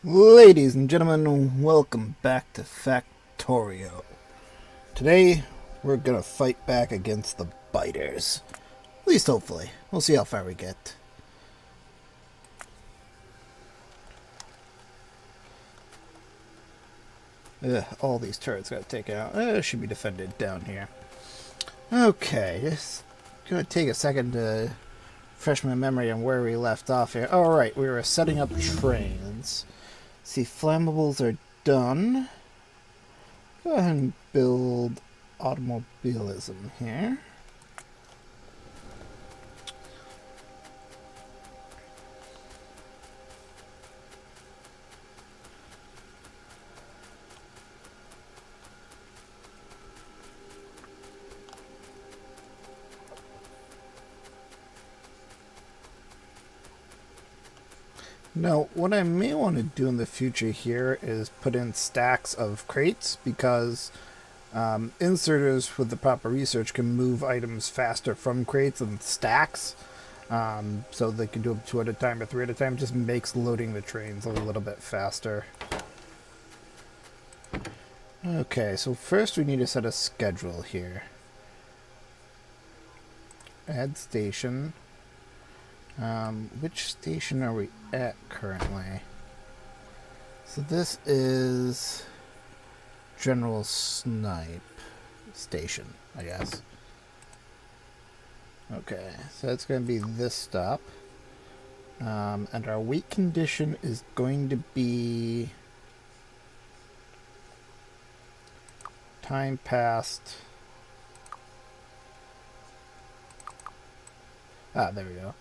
Ladies and gentlemen, welcome back to Factorio. Today, we're gonna fight back against the biters. At least hopefully. We'll see how far we get. All these turrets got taken out. Should be defended down here. Okay, just gonna take a second to refresh my memory on where we left off here. Alright, we were setting up trains. See, flammables are done. Go ahead and build automobilism here. Now, what I may want to do in the future here is put in stacks of crates because inserters with the proper research can move items faster from crates than stacks. So they can do them 2 at a time or 3 at a time. It just makes loading the trains a little bit faster. Okay, so first we need to set a schedule here. Add station. Which station are we at currently? So this is General Snipe Station, I guess. Okay, so that's going to be this stop. And our wait condition is going to be time passed. Ah, there we go.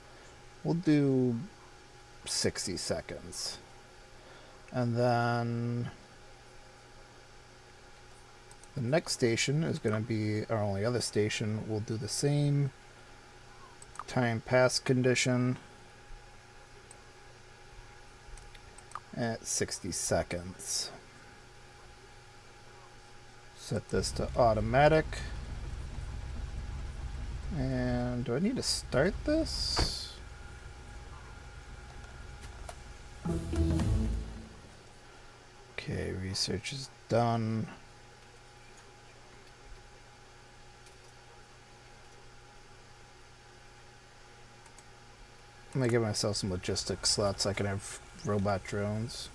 We'll do 60 seconds. And then the next station is going to be our only other station. We'll do the same time pass condition at 60 seconds. Set this to automatic. And do I need to start this? Okay, research is done. I'm gonna give myself some logistics slots so I can have robot drones.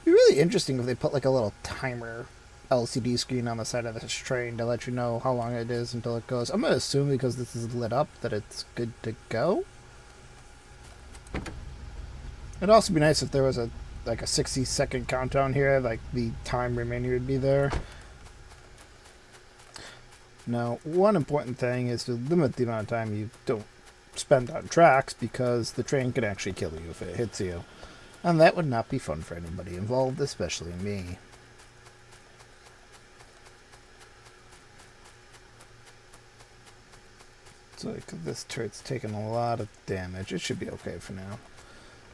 It'd be really interesting if they put like a little timer LCD screen on the side of this train to let you know how long it is until it goes. I'm gonna assume because this is lit up that it's good to go. It'd also be nice if there was a 60-second countdown here, like the time remaining would be there. Now, one important thing is to limit the amount of time you don't spend on tracks because the train can actually kill you if it hits you. And that would not be fun for anybody involved, especially me. So this turret's taking a lot of damage. It should be okay for now.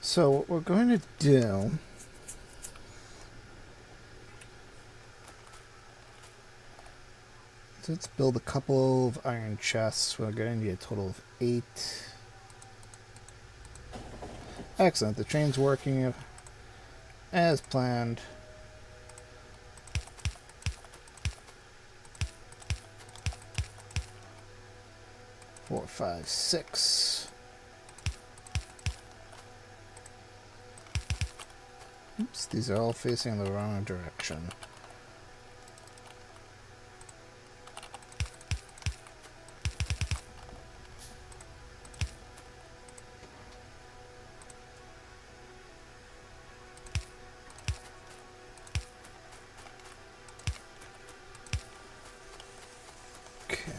So what we're going to do is let's build a couple of iron chests. We're going to need a total of 8. Excellent. The train's working as planned. Four, 5, 6. Oops, these are all facing the wrong direction. Okay.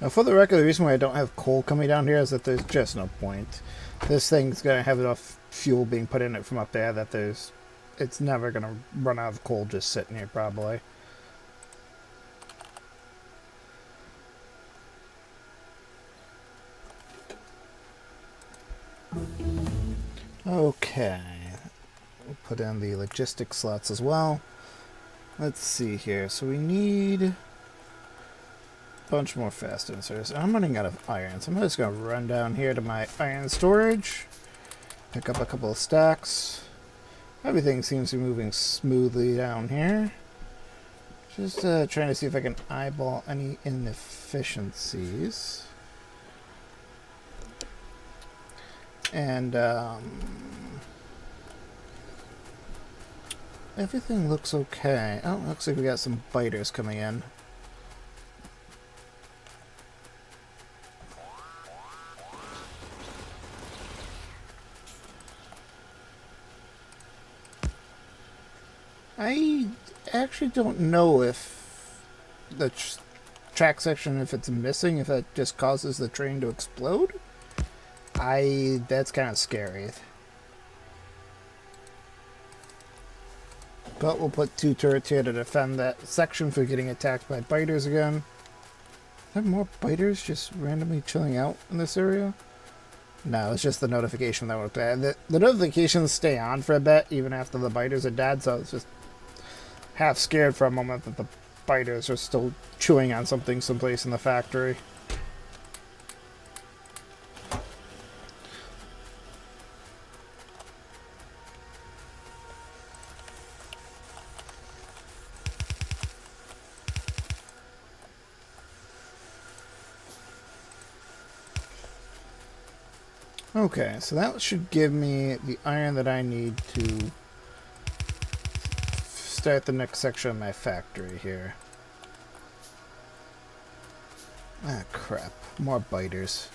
Now, for the record, the reason why I don't have coal coming down here is that there's just no point. This thing's going to have enough fuel being put in it from up there that it's never going to run out of coal just sitting here, probably. Okay. We'll put in the logistics slots as well. Let's see here. So we need a bunch more fast inserts. I'm running out of iron, so I'm just going to run down here to my iron storage. Pick up a couple of stacks. Everything seems to be moving smoothly down here. Just trying to see if I can eyeball any inefficiencies. And everything looks okay. Oh, looks like we got some biters coming in. I actually don't know if the track section, if it's missing, if that just causes the train to explode. That's kind of scary. But we'll put 2 turrets here to defend that section for getting attacked by biters again. Are there more biters just randomly chilling out in this area? No, it's just the notification that worked bad. The notifications stay on for a bit, even after the biters are dead, so it's just half scared for a moment that the biters are still chewing on something someplace in the factory. Okay, so that should give me the iron that I need to start the next section of my factory here. Ah, crap. More biters.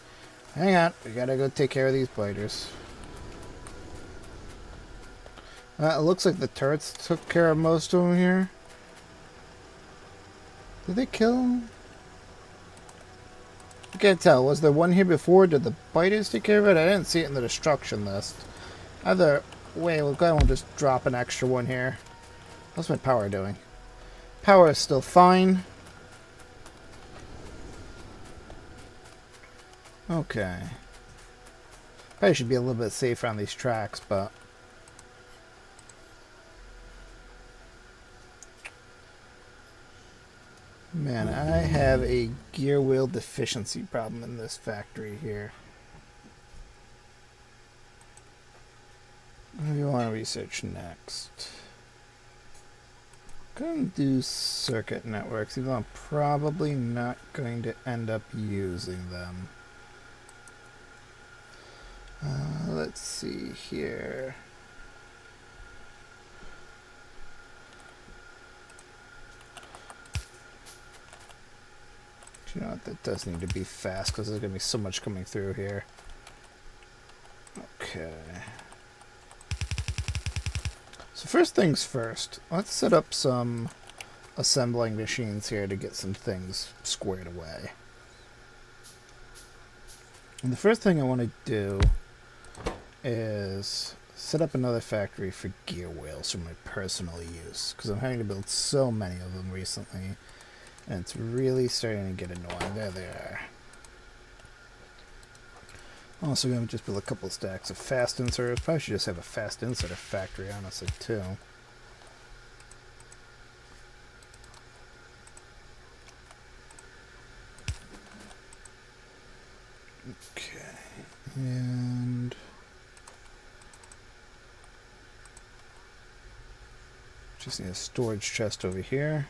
Hang on, we gotta go take care of these biters. It looks like the turrets took care of most of them here. Did they kill? I can't tell. Was there one here before? Did the biters take care of it? I didn't see it in the destruction list. Either way, we'll go and just drop an extra one here. What's my power doing? Power is still fine. Okay. Probably should be a little bit safer on these tracks, but... Man, I have a gear wheel deficiency problem in this factory here. What do you want to research next? Going to do circuit networks, even though I'm probably not going to end up using them. Let's see here. You know what, that does need to be fast because there's going to be so much coming through here. Okay. So first things first, let's set up some assembling machines here to get some things squared away. And the first thing I want to do is set up another factory for gear wheels for my personal use, because I'm having to build so many of them recently. And it's really starting to get annoying. There they are. Also going to just build a couple stacks of fast inserters. Probably should just have a fast inserter factory, honestly, too. Okay. And... just need a storage chest over here.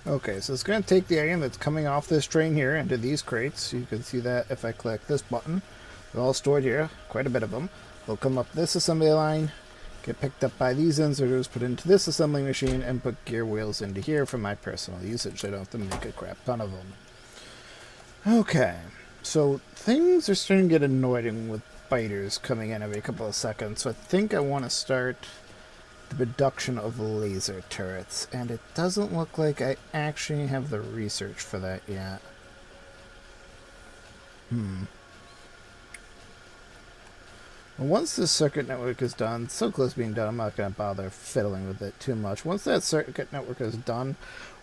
Okay, so it's going to take the iron that's coming off this train here into these crates. You can see that if I click this button. They're all stored here, quite a bit of them. They'll come up this assembly line, get picked up by these inserters, put into this assembling machine, and put gear wheels into here for my personal usage. I don't have to make a crap ton of them. Okay, so things are starting to get annoying with biters coming in every couple of seconds. So I think I want to start the production of laser turrets, and it doesn't look like I actually have the research for that yet. And once this circuit network is done, it's so close to being done, I'm not going to bother fiddling with it too much. Once that circuit network is done,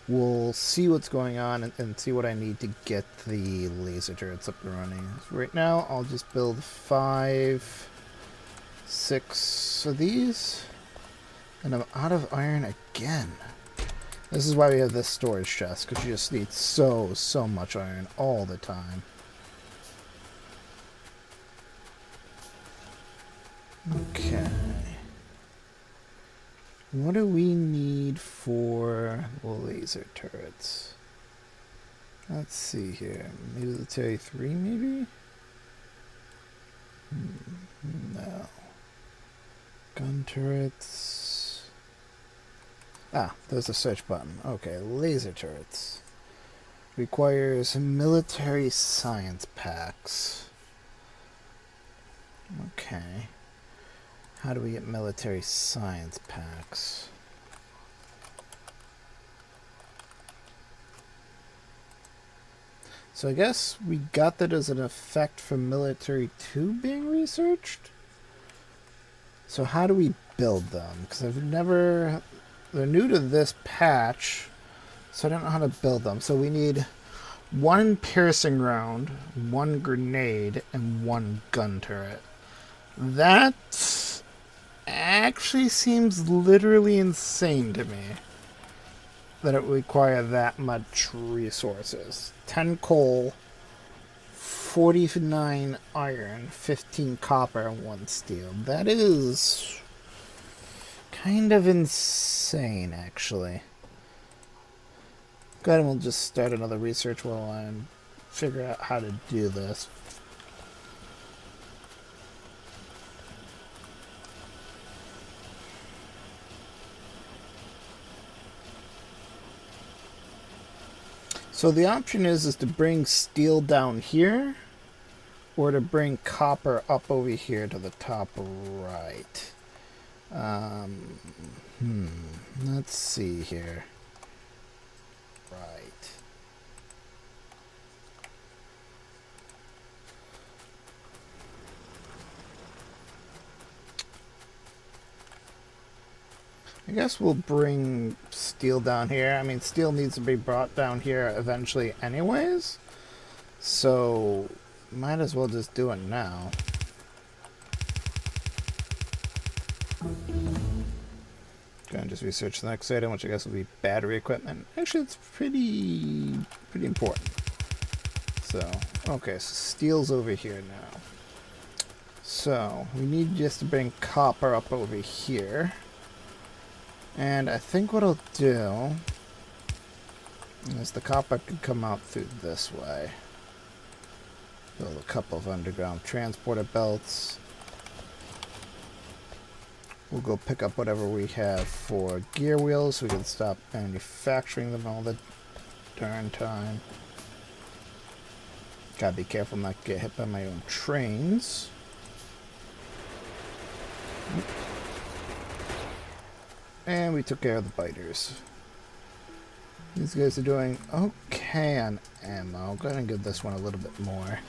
we'll see what's going on and see what I need to get the laser turrets up and running. So right now, I'll just build 5, 6 of these. And I'm out of iron again. This is why we have this storage chest, because you just need so much iron all the time. Okay. What do we need for laser turrets? Let's see here. Military 3, maybe? No. Gun turrets. Ah, there's a search button. Okay, laser turrets. Requires military science packs. Okay. How do we get military science packs? So I guess we got that as an effect from military 2 being researched? So how do we build them? Because I've never... They're new to this patch, so I don't know how to build them. So we need 1 piercing round, 1 grenade, and 1 gun turret. That actually seems literally insane to me that it would require that much resources. 10 coal, 49 iron, 15 copper, and 1 steel. That is kind of insane, actually. Go ahead and we'll just start another research while I figure out how to do this. So the option is to bring steel down here, or to bring copper up over here to the top right. Let's see here. Right. I guess we'll bring steel down here. I mean, steel needs to be brought down here eventually anyways. So, might as well just do it now. Go and just research the next item, which I guess will be battery equipment. Actually, it's pretty important. So, okay, so steel's over here now. So, we need just to bring copper up over here. And I think what I'll do is the copper can come out through this way. Build a couple of underground transporter belts. We'll go pick up whatever we have for gear wheels so we can stop manufacturing them all the darn time. Gotta be careful not to get hit by my own trains. And we took care of the biters. These guys are doing okay on ammo. Go ahead and give this one a little bit more.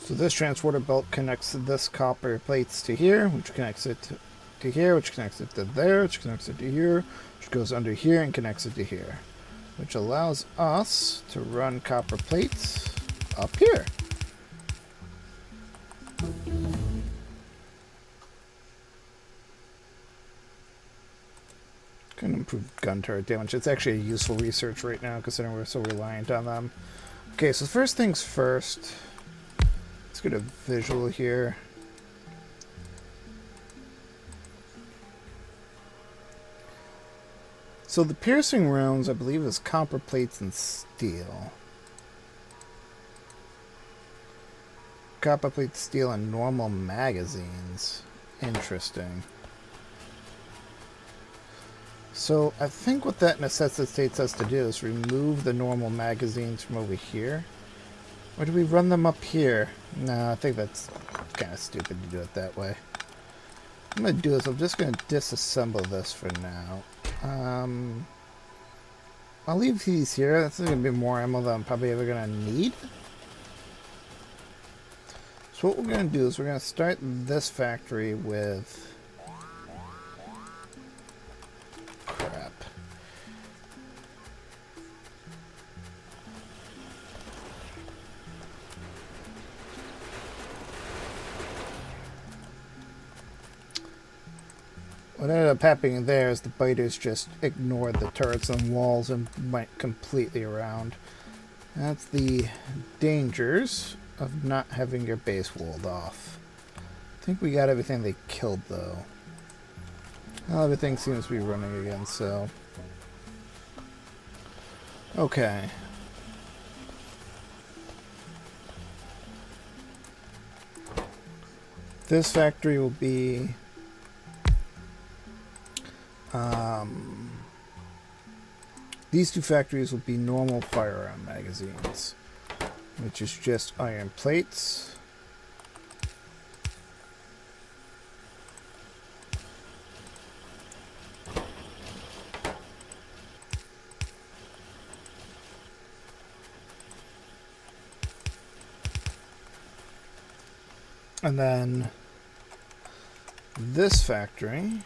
So this transporter belt connects this copper plates to here, which connects it to here, which connects it to there, which connects it to here, which goes under here and connects it to here, which allows us to run copper plates up here. Can improve gun turret damage. It's actually a useful research right now considering we're so reliant on them. Okay, so first things first. Let's get a visual here. So the piercing rounds, I believe, is copper plates and steel. Copper plates, steel, and normal magazines. Interesting. So I think what that necessitates us to do is remove the normal magazines from over here. Or do we run them up here? No, I think that's kind of stupid to do it that way. What I'm going to do is I'm just going to disassemble this for now. I'll leave these here. That's going to be more ammo than I'm probably ever going to need. So what we're going to do is we're going to start this factory with... crap. What ended up happening there is the biters just ignored the turrets and walls and went completely around. That's the dangers of not having your base walled off. I think we got everything they killed, though. Well, everything seems to be running again, so... Okay. This factory will be... these two factories will be normal firearm magazines, which is just iron plates. And then this factory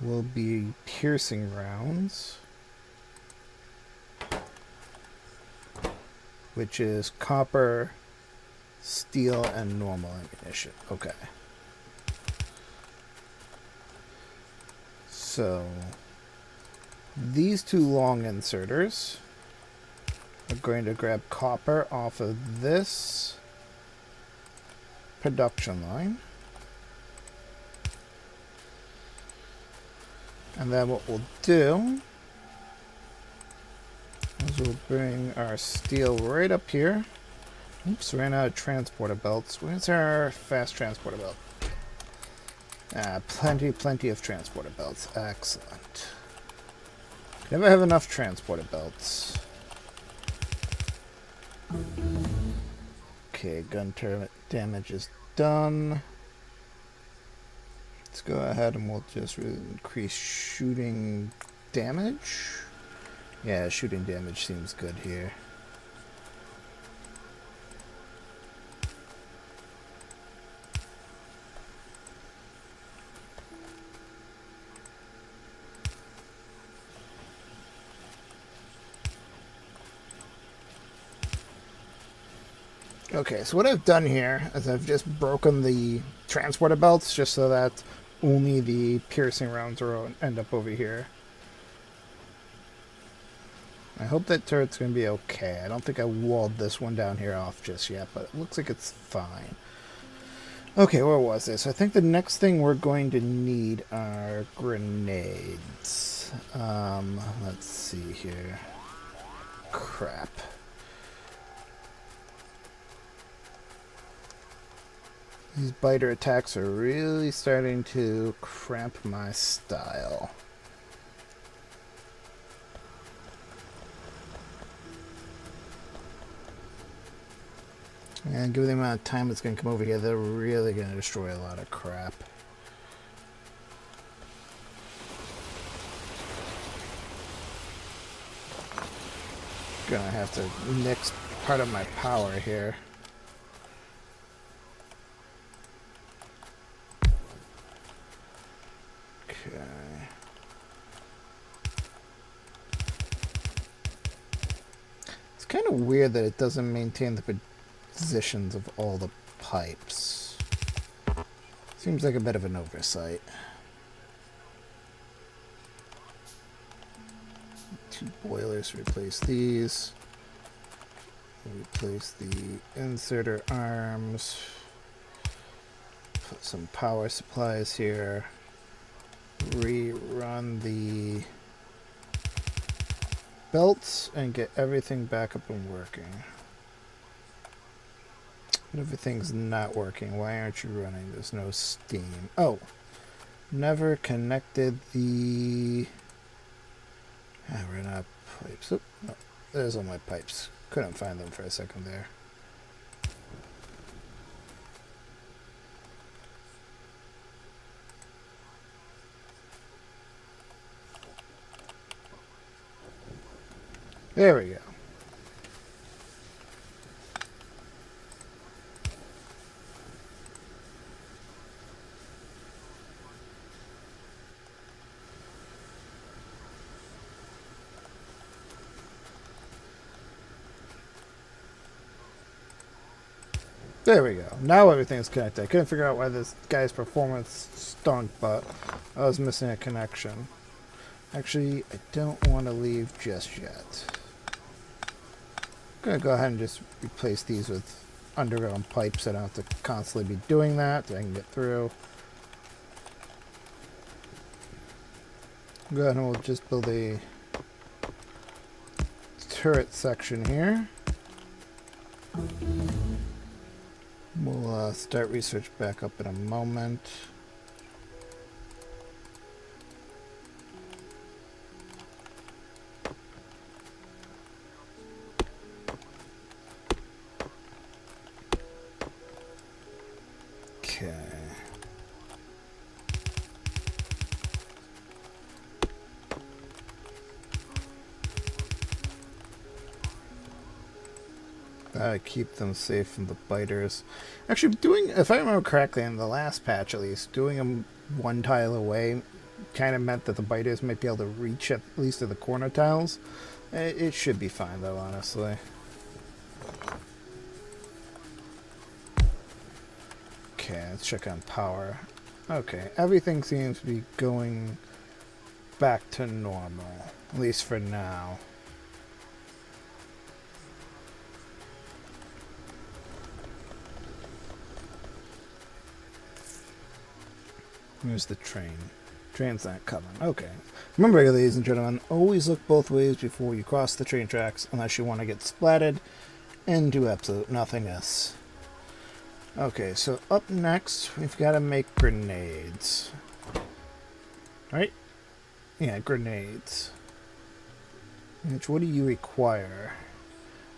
will be piercing rounds, which is copper, steel, and normal ammunition. Okay. So these two long inserters are going to grab copper off of this production line. And then what we'll do is we'll bring our steel right up here. Oops, ran out of transporter belts. Where's our fast transporter belt? Plenty of transporter belts. Excellent. Never have enough transporter belts. Okay, gun damage is done. Let's go ahead and we'll just increase shooting damage. Yeah, shooting damage seems good here. Okay, so what I've done here is I've just broken the transporter belts just so that only the piercing rounds will end up over here. I hope that turret's going to be okay. I don't think I walled this one down here off just yet, but it looks like it's fine. Okay, where was this? I think the next thing we're going to need are grenades. Let's see here. Crap. These biter attacks are really starting to cramp my style. And given the amount of time it's going to come over here, they're really going to destroy a lot of crap. Gonna have to nix part of my power here. Okay. It's kind of weird that it doesn't maintain the positions of all the pipes. Seems like a bit of an oversight. Two boilers, replace these. Replace the inserter arms. Put some power supplies here. Rerun the belts and get everything back up and working. But everything's not working. Why aren't you running? There's no steam. Oh, never connected the... I ran out of pipes. Oh, no, there's all my pipes. Couldn't find them for a second there. There we go. There we go. Now everything's connected. I couldn't figure out why this guy's performance stunk, but I was missing a connection. Actually, I don't want to leave just yet. I'm going to go ahead and just replace these with underground pipes. I don't have to constantly be doing that. I can get through. Go ahead and we'll just build a turret section here. We'll start research back up in a moment. Okay. Keep them safe from the biters. Actually, if I remember correctly, in the last patch at least, doing them one tile away kind of meant that the biters might be able to reach at least to the corner tiles. It should be fine, though, honestly. Okay, let's check on power. Okay, everything seems to be going back to normal, at least for now. Here's the train. Train's not coming. Okay. Remember, ladies and gentlemen, always look both ways before you cross the train tracks unless you want to get splatted and do absolute nothingness. Okay, so up next, we've got to make grenades. Right? Yeah, grenades. Which, what do you require?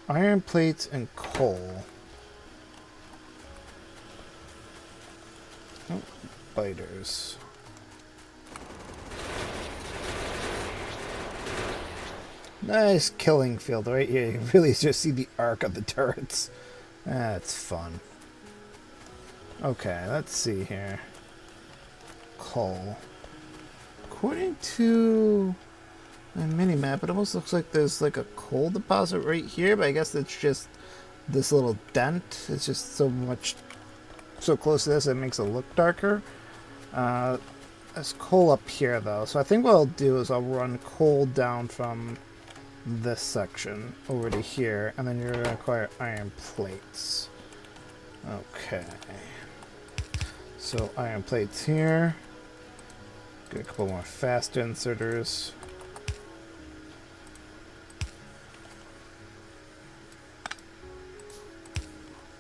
Iron plates and coal. Oh, biters. Nice killing field right here. You really just see the arc of the turrets. That's fun. Okay, let's see here. Coal. According to my mini-map, it almost looks like there's like a coal deposit right here, but I guess it's just this little dent. It's just so close to this it makes it look darker. There's coal up here though, so I think what I'll do is I'll run coal down from this section over to here, and then you're going to require iron plates. Okay. So iron plates here. Get a couple more fast inserters.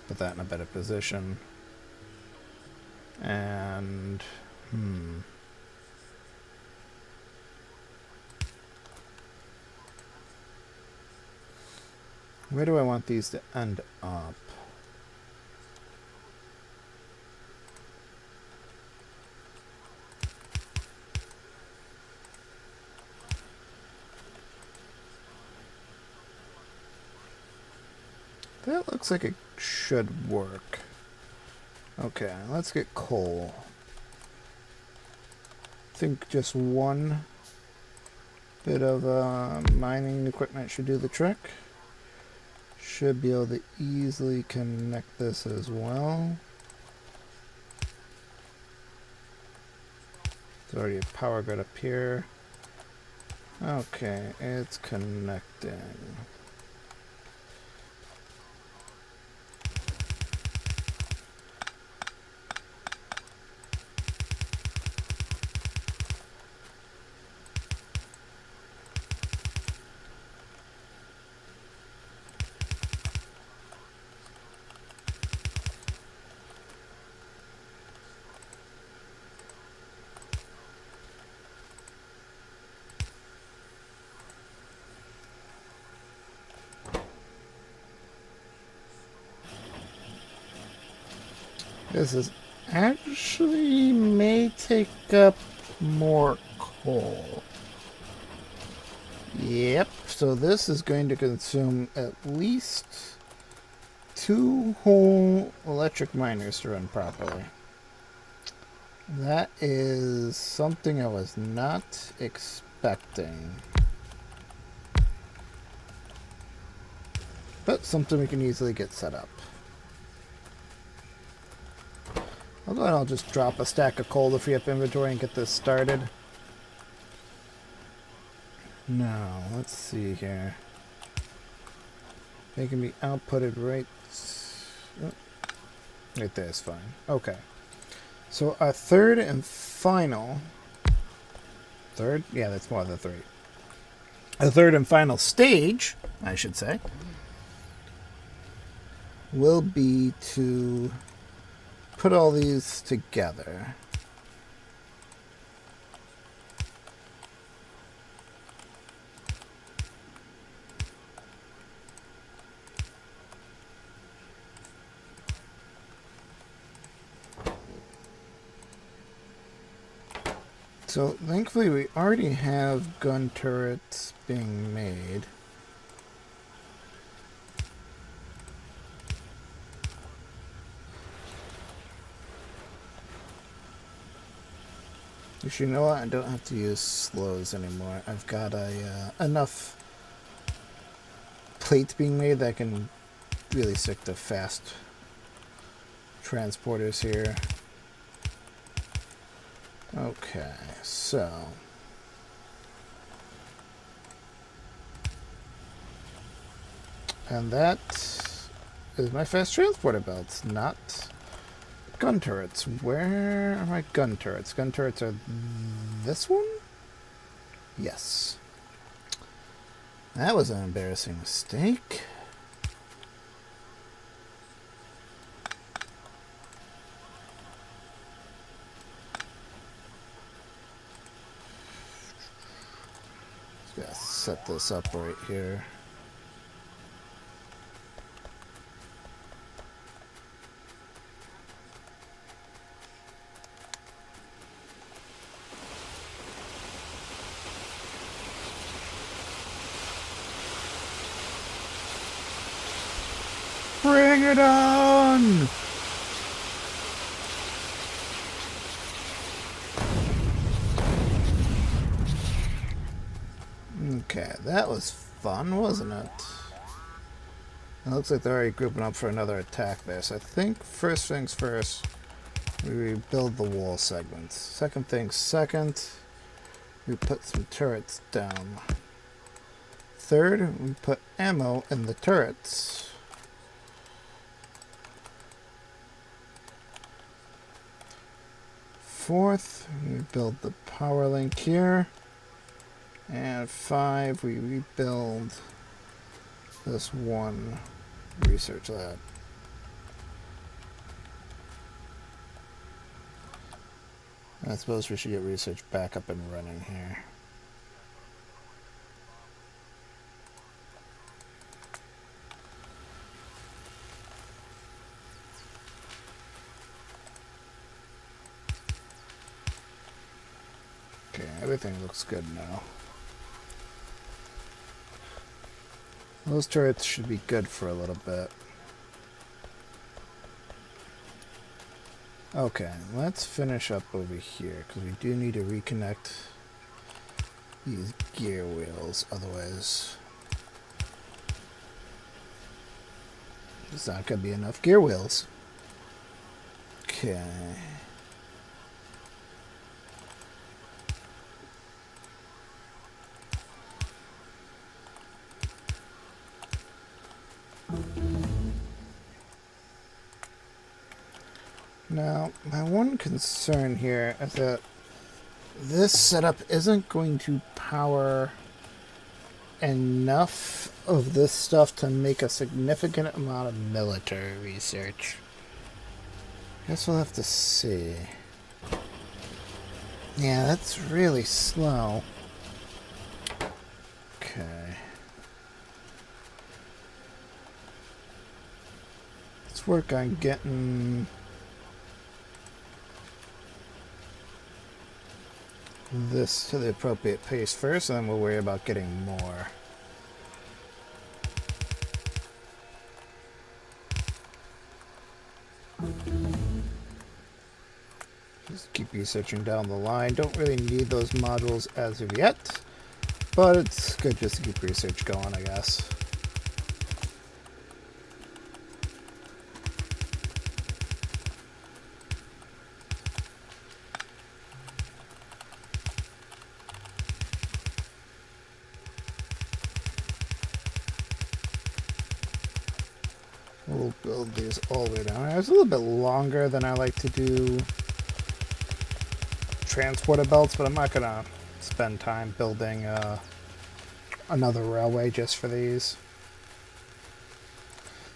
Put that in a better position. And where do I want these to end up? That looks like it should work. Okay, let's get coal. I think just one bit of mining equipment should do the trick. Should be able to easily connect this as well. There's already a power grid up here. Okay, it's connecting. This is actually may take up more coal. Yep, so this is going to consume at least 2 whole electric miners to run properly. That is something I was not expecting. But something we can easily get set up. I'll go ahead and I'll just drop a stack of coal to free up inventory and get this started. Now, let's see here. They can be outputted right there is fine. Okay. So our third and final... Third? Yeah, that's more than 3. A third and final stage, I should say, will be to put all these together. So thankfully we already have gun turrets being made. Which, you know what, I don't have to use slows anymore. I've got enough plates being made that I can really stick to fast transporters here. Okay, so... And that is my fast transporter belts, not gun turrets. Where are my gun turrets? Gun turrets are this one? Yes. That was an embarrassing mistake. Just gotta set this up right here. Bring it on! Okay, that was fun, wasn't it? It looks like they're already grouping up for another attack there, so I think first things first, we rebuild the wall segments. Second things second, we put some turrets down. Third, we put ammo in the turrets. Fourth, we build the power link here. And 5, we rebuild this one research lab. I suppose we should get research back up and running here. Okay, everything looks good now. Those turrets should be good for a little bit. Okay, let's finish up over here, because we do need to reconnect these gear wheels, otherwise there's not going to be enough gear wheels. Okay. Now, my one concern here is that this setup isn't going to power enough of this stuff to make a significant amount of military research. Guess we'll have to see. Yeah, that's really slow. Okay. Let's work on getting this to the appropriate pace first, and then we'll worry about getting more. Just keep researching down the line. Don't really need those modules as of yet, but it's good just to keep research going, I guess. We'll build these all the way down. It's a little bit longer than I like to do transporter belts, but I'm not going to spend time building another railway just for these.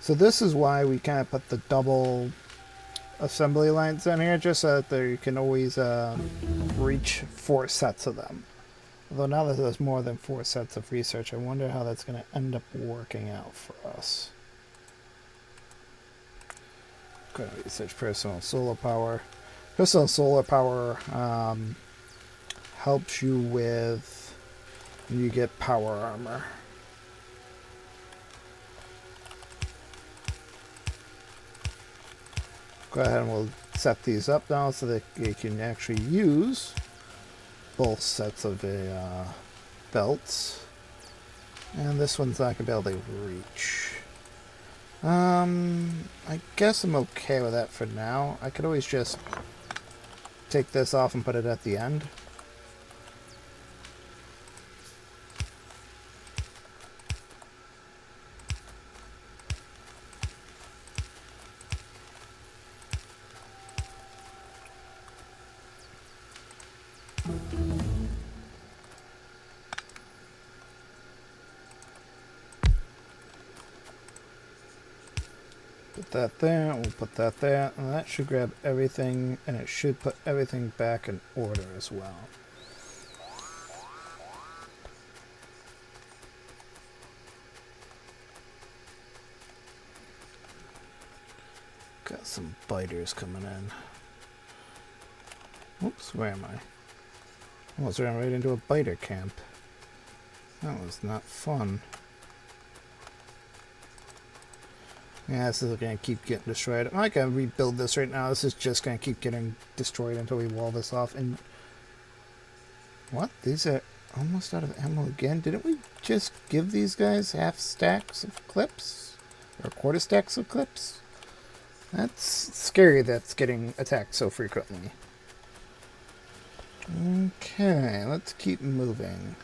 So this is why we kind of put the double assembly lines in here, just so that you can always reach 4 sets of them. Although now that there's more than 4 sets of research, I wonder how that's going to end up working out for us. Going to research personal solar power. Personal solar power helps you with when you get power armor. Go ahead and we'll set these up now so that you can actually use both sets of belts. And this one's not going to be able to reach. I guess I'm okay with that for now. I could always just take this off and put it at the end. Put that there, we'll put that there, and that should grab everything, and it should put everything back in order as well. Got some biters coming in. Oops, where am I? Almost ran right into a biter camp. That was not fun. Yeah, this is going to keep getting destroyed. I'm not going to rebuild this right now. This is just going to keep getting destroyed until we wall this off. And what? These are almost out of ammo again. Didn't we just give these guys half stacks of clips? Or quarter stacks of clips? That's scary that's getting attacked so frequently. Okay, let's keep moving.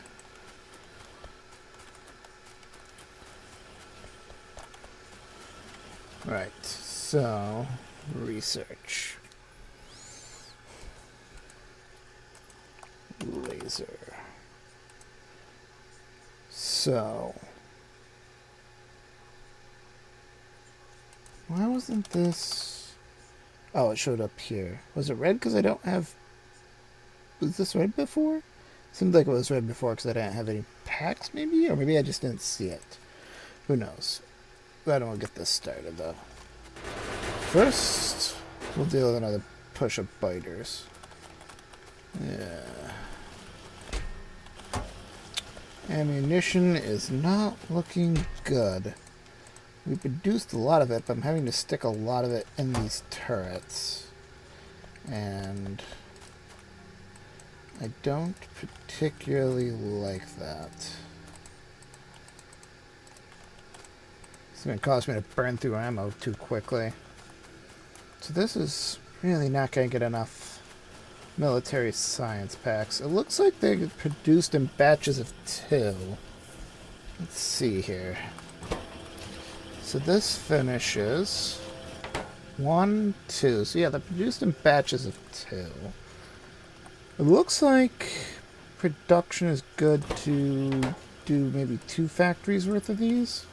Right, so research. Laser. So why wasn't this? Oh, it showed up here. Was it red because I don't have... Was this red before? Seemed like it was red before because I didn't have any packs maybe? Or maybe I just didn't see it. Who knows? I don't want to get this started though. First, we'll deal with another push of biters. Yeah. Ammunition is not looking good. We produced a lot of it, but I'm having to stick a lot of it in these turrets. And I don't particularly like that. It's going to cause me to burn through ammo too quickly. So this is really not going to get enough military science packs. It looks like they're produced in batches of 2. Let's see here. So this finishes 1, 2. So yeah, they're produced in batches of 2. It looks like production is good to do maybe 2 factories worth of these.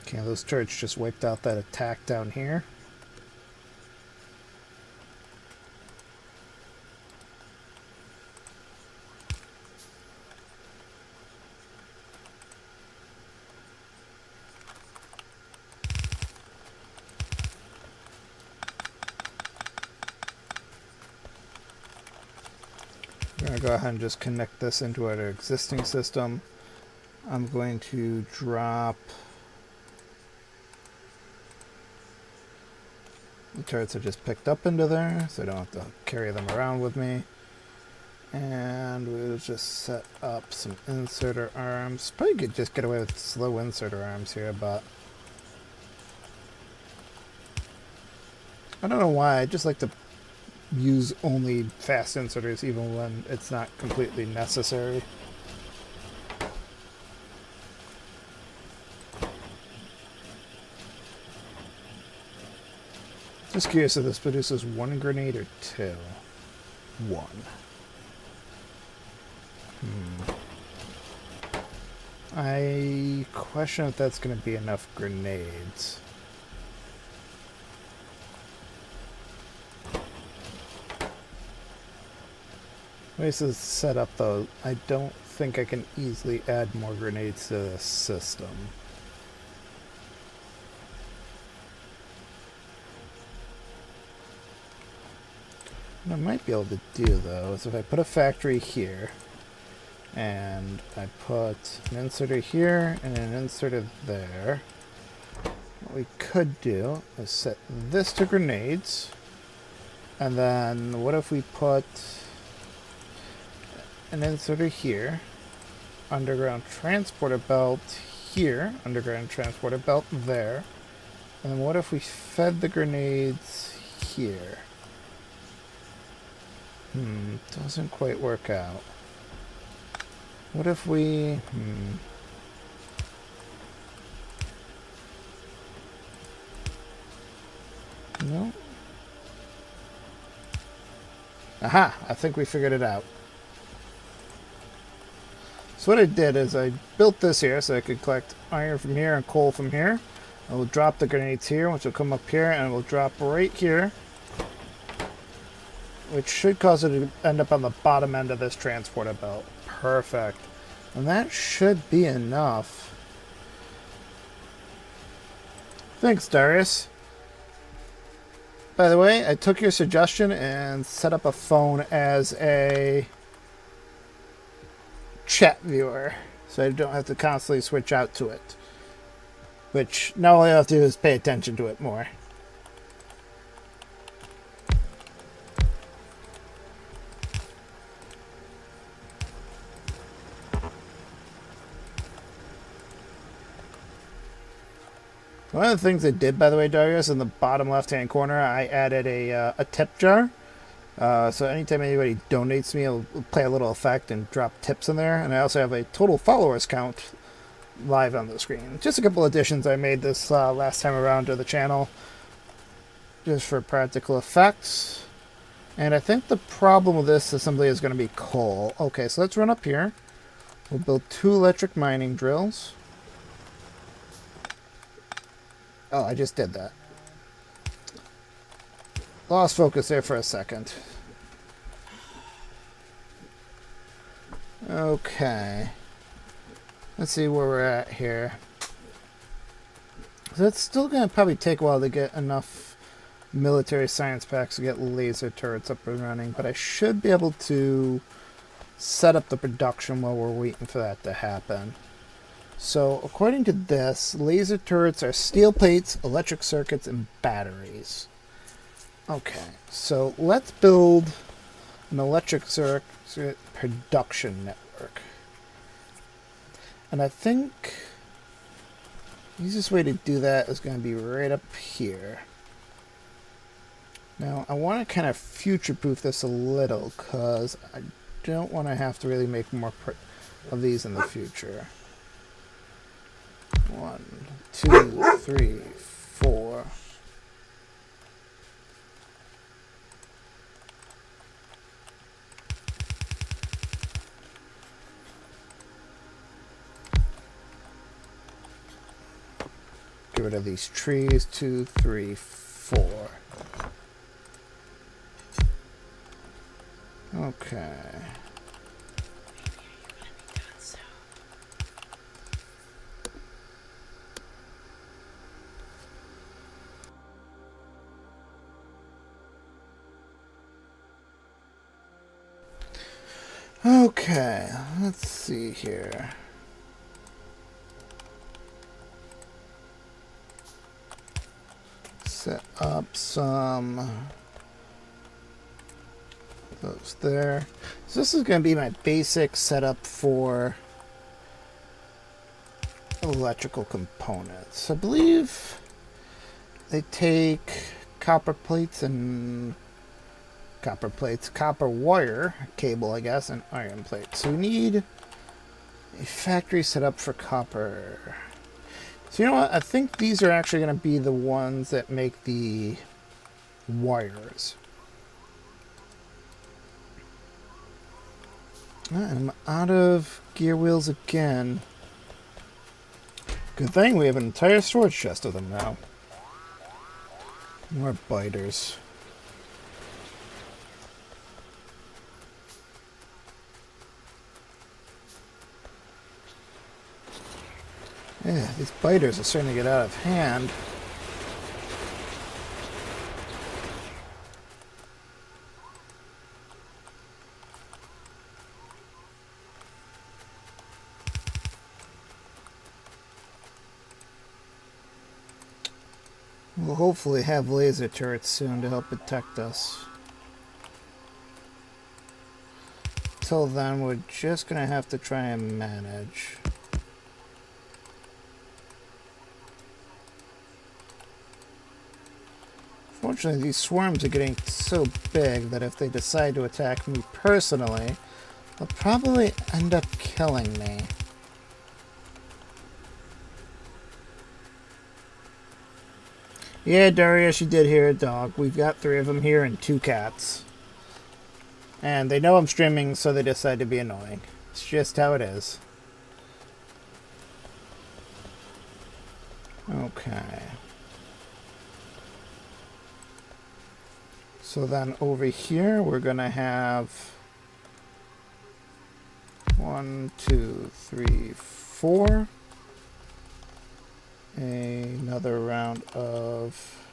Okay, those turrets just wiped out that attack down here. gonna go ahead and just connect this into our existing system. I'm going to drop the turrets I just picked up into there, so I don't have to carry them around with me. And we'll just set up some inserter arms. Probably could just get away with slow inserter arms here, but I don't know why. I just like to use only fast inserters even when it's not completely necessary. Just curious if this produces one grenade or two. One. I question if that's going to be enough grenades. The way this is set up, though, I don't think I can easily add more grenades to this system. What I might be able to do, though, is if I put a factory here, and I put an inserter here and an inserter there, what we could do is set this to grenades, and then what if we put an inserter here, underground transporter belt here, underground transporter belt there, and then what if we fed the grenades here? Doesn't quite work out. What if we... No. Aha! I think we figured it out. So what I did is I built this here so I could collect iron from here and coal from here. I will drop the grenades here, which will come up here, and it will drop right here, which should cause it to end up on the bottom end of this transporter belt. Perfect. And that should be enough. Thanks, Darius. By the way, I took your suggestion and set up a phone as a chat viewer, so I don't have to constantly switch out to it. Which now all I have to do is pay attention to it more. One of the things I did, by the way, Darius, in the bottom left-hand corner, I added a tip jar. So anytime anybody donates me, I'll play a little effect and drop tips in there. And I also have a total followers count live on the screen. Just a couple additions I made this last time around to the channel, just for practical effects. And I think the problem with this assembly is going to be coal. Okay, so let's run up here. We'll build 2 electric mining drills. Oh, I just did that. Lost focus there for a second. Okay. Let's see where we're at here. So it's still going to probably take a while to get enough military science packs to get laser turrets up and running, but I should be able to set up the production while we're waiting for that to happen. So, according to this, laser turrets are steel plates, electric circuits, and batteries. Okay, so let's build an electric circuit production network. And I think the easiest way to do that is going to be right up here. Now, I want to kind of future-proof this a little, because I don't want to have to really make more of these in the future. 1, 2, 3, 4. Get rid of these trees. 2, 3, 4. Okay. Okay, let's see here. Set up some those there. So this is going to be my basic setup for electrical components. I believe they take copper wire cable, I guess, and iron plates. So we need a factory set up for copper. So you know what? I think these are actually going to be the ones that make the wires. I'm out of gear wheels again. Good thing we have an entire storage chest of them now. More biters. Yeah, these biters are starting to get out of hand. We'll hopefully have laser turrets soon to help protect us. Till then, we're just gonna have to try and manage. Fortunately, these swarms are getting so big that if they decide to attack me personally, they'll probably end up killing me. Yeah, Darius, you did hear a dog. We've got 3 of them here and 2 cats. And they know I'm streaming, so they decide to be annoying. It's just how it is. Okay. So then over here, we're going to have 1, 2, 3, 4. Another round of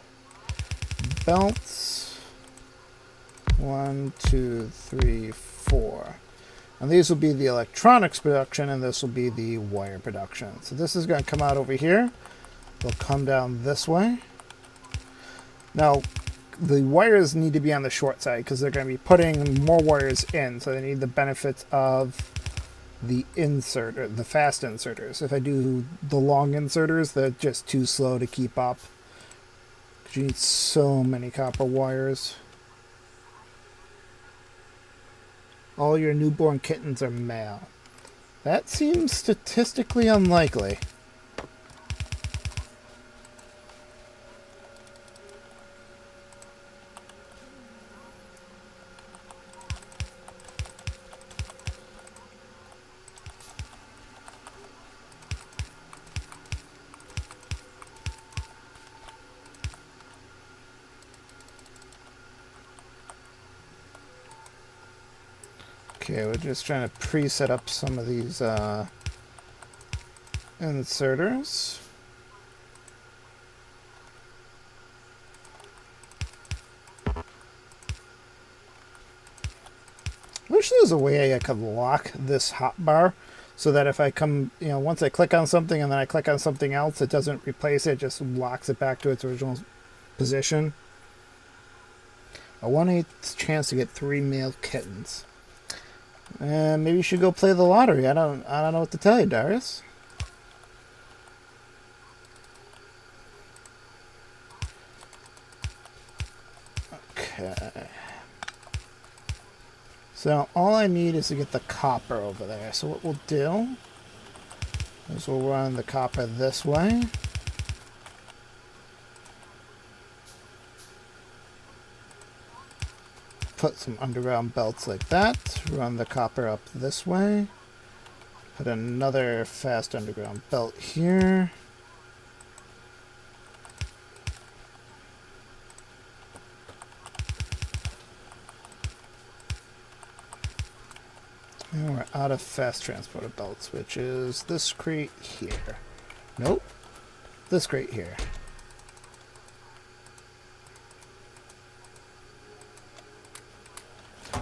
belts. 1, 2, 3, 4. And these will be the electronics production, and this will be the wire production. So this is going to come out over here. They'll come down this way. Now, the wires need to be on the short side because they're going to be putting more wires in, so they need the benefits of the inserter, the fast inserters. If I do the long inserters, they're just too slow to keep up because you need so many copper wires. All your newborn kittens are male. That seems statistically unlikely. Okay, we're just trying to pre-set up some of these inserters. Wish there was a way I could lock this hotbar so that if I come, once I click on something and then I click on something else, it doesn't replace it, it just locks it back to its original position. A 1/8 chance to get 3 male kittens. And maybe you should go play the lottery. I don't know what to tell you, Darius. Okay. So all I need is to get the copper over there. So what we'll do is we'll run the copper this way. Put some underground belts like that. Run the copper up this way. Put another fast underground belt here. And we're out of fast transporter belts, which is this crate here. Nope. This crate here.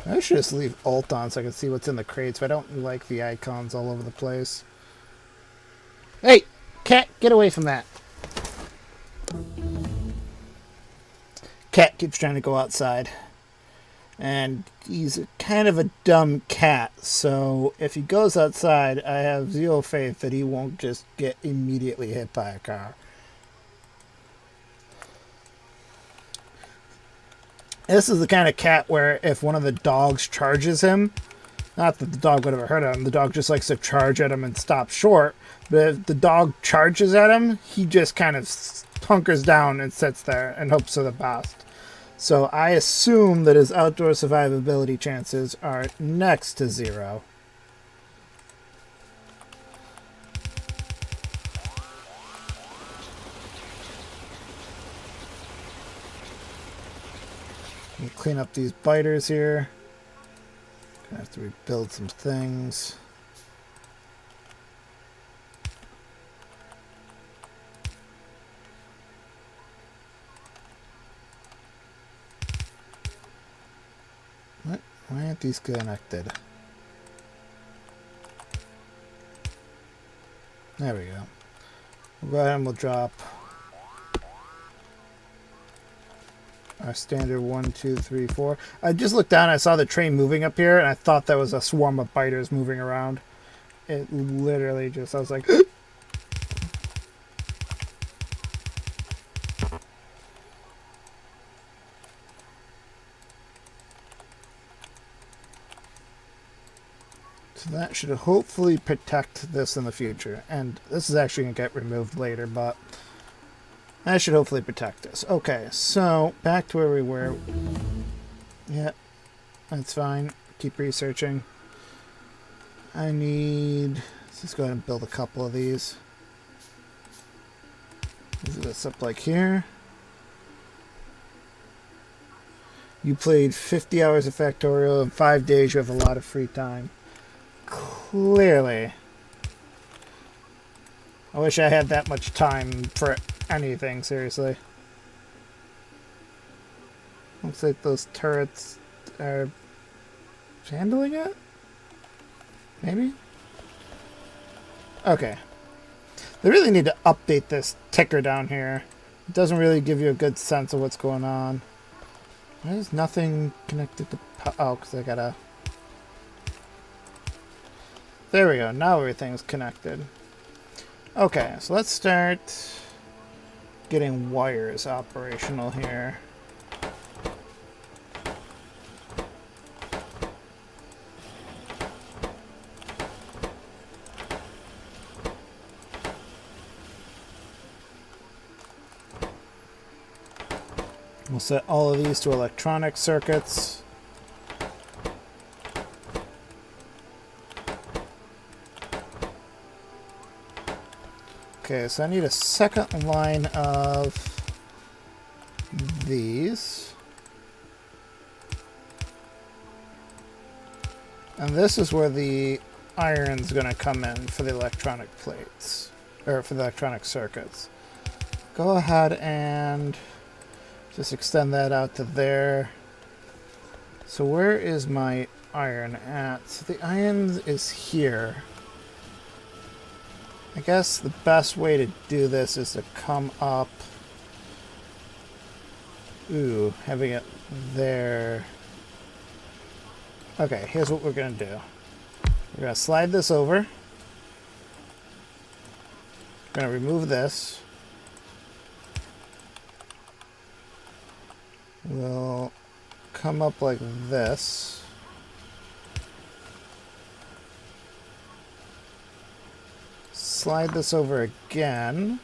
I should just leave Alt on so I can see what's in the crates, but I don't like the icons all over the place. Hey! Cat, get away from that. Cat keeps trying to go outside. And he's kind of a dumb cat, so if he goes outside, I have zero faith that he won't just get immediately hit by a car. This is the kind of cat where if one of the dogs charges him, not that the dog would ever hurt him, the dog just likes to charge at him and stop short, but if the dog charges at him, he just kind of hunkers down and sits there and hopes for the best. So I assume that his outdoor survivability chances are next to zero. We'll clean up these biters here. Gonna have to rebuild some things. What? Why aren't these connected? There we go. We'll go ahead and we'll drop our standard 1, 2, 3, 4. I just looked down and I saw the train moving up here and I thought that was a swarm of biters moving around. It literally just, I was like... So that should hopefully protect this in the future. And this is actually going to get removed later, but that should hopefully protect us. Okay, so back to where we were. Yeah, that's fine. Keep researching. Let's just go ahead and build a couple of these. Move this up like here. You played 50 hours of Factorio in 5 days. You have a lot of free time. Clearly. I wish I had that much time for anything, seriously. Looks like those turrets are handling it? Maybe? Okay. They really need to update this ticker down here. It doesn't really give you a good sense of what's going on. There's nothing connected to... Oh, because I gotta... There we go. Now everything's connected. Okay, so let's start getting wires operational here. We'll set all of these to electronic circuits. Okay, so I need a second line of these. And this is where the iron's going to come in for the electronic plates, or for the electronic circuits. Go ahead and just extend that out to there. So where is my iron at? So the iron is here. I guess the best way to do this is to come up. Ooh, having it there. Okay, here's what we're going to do. We're going to slide this over. We're going to remove this. We'll come up like this. Slide this over again.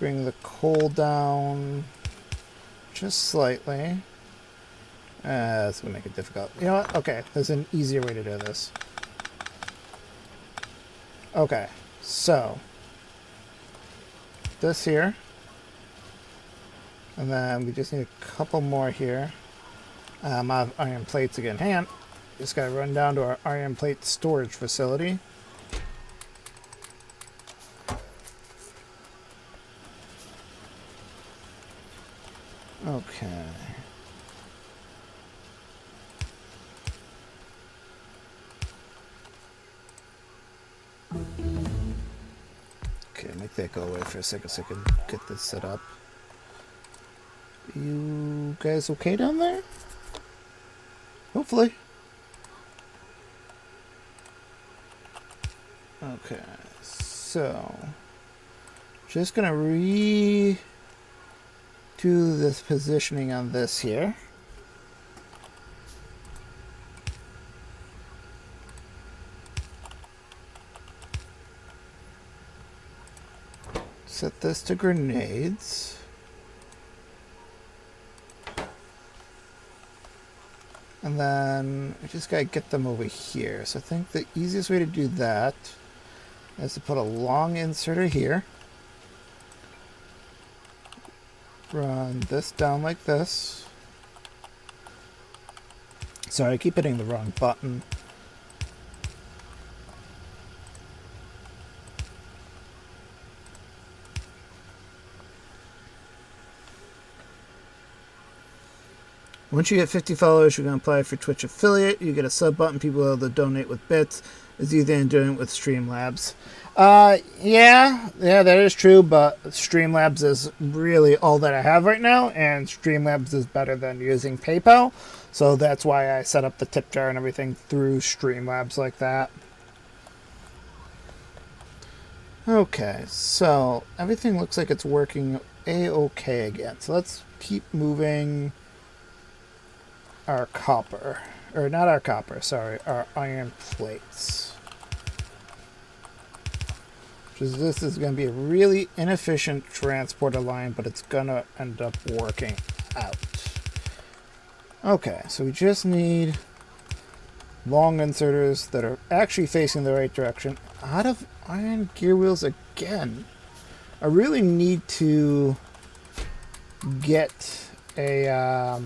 Bring the coal down just slightly. That's going to make it difficult. You know what? Okay, there's an easier way to do this. Okay, so this here. And then we just need a couple more here. I have iron plates again. Hang on. Just gotta run down to our iron plate storage facility. Okay. that go away for a second so I can get this set up. You guys okay down there? Hopefully. Okay, so just gonna redo this positioning on this here. Set this to grenades. And then I just gotta get them over here. So I think the easiest way to do that is to put a long inserter here. Run this down like this. Sorry, I keep hitting the wrong button. Once you get 50 followers, you're going to apply for Twitch affiliate. You get a sub button. People will be able to donate with bits. It's easy than doing it with Streamlabs. Yeah, that is true, but Streamlabs is really all that I have right now, and Streamlabs is better than using PayPal. So that's why I set up the tip jar and everything through Streamlabs like that. Okay, so everything looks like it's working A-okay again. So let's keep moving our copper, or not our copper, sorry, our iron plates. This is going to be a really inefficient transporter line, but it's going to end up working out. Okay, so we just need long inserters that are actually facing the right direction. Out of iron gear wheels again. I really need to get a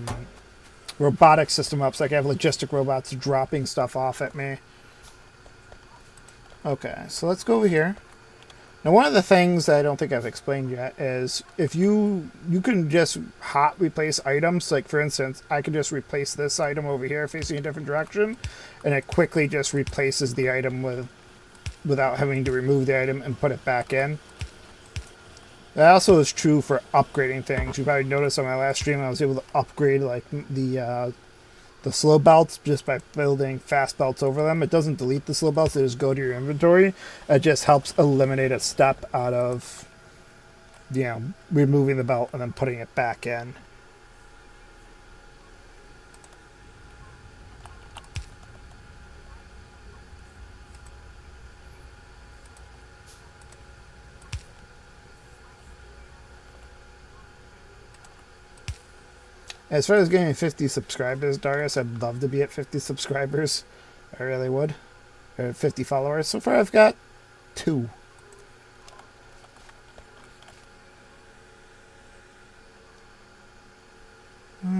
robotic system up so I can have logistic robots dropping stuff off at me. Okay, so let's go over here. Now, one of the things that I don't think I've explained yet is if you can just hot replace items. Like, for instance, I can just replace this item over here facing a different direction, and it quickly just replaces the item without having to remove the item and put it back in. That also is true for upgrading things. You probably noticed on my last stream I was able to upgrade like the slow belts just by building fast belts over them. It doesn't delete the slow belts, they just go to your inventory. It just helps eliminate a step out of, removing the belt and then putting it back in. As far as getting 50 subscribers, Darius, I'd love to be at 50 subscribers. I really would. Or 50 followers. So far I've got 2.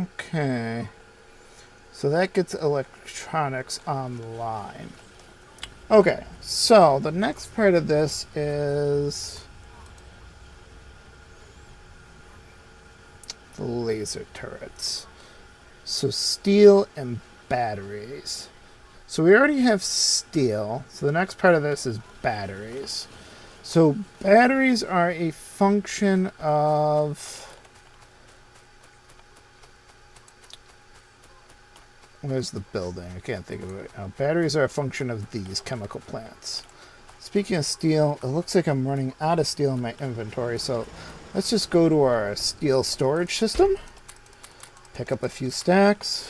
Okay. So that gets electronics online. Okay, so the next part of this is the laser turrets. So steel and batteries. So we already have steel. So the next part of this is batteries. So batteries are a function of... Where's the building? I can't think of it right now. Batteries are a function of these chemical plants. Speaking of steel, it looks like I'm running out of steel in my inventory, so let's just go to our steel storage system. Pick up a few stacks.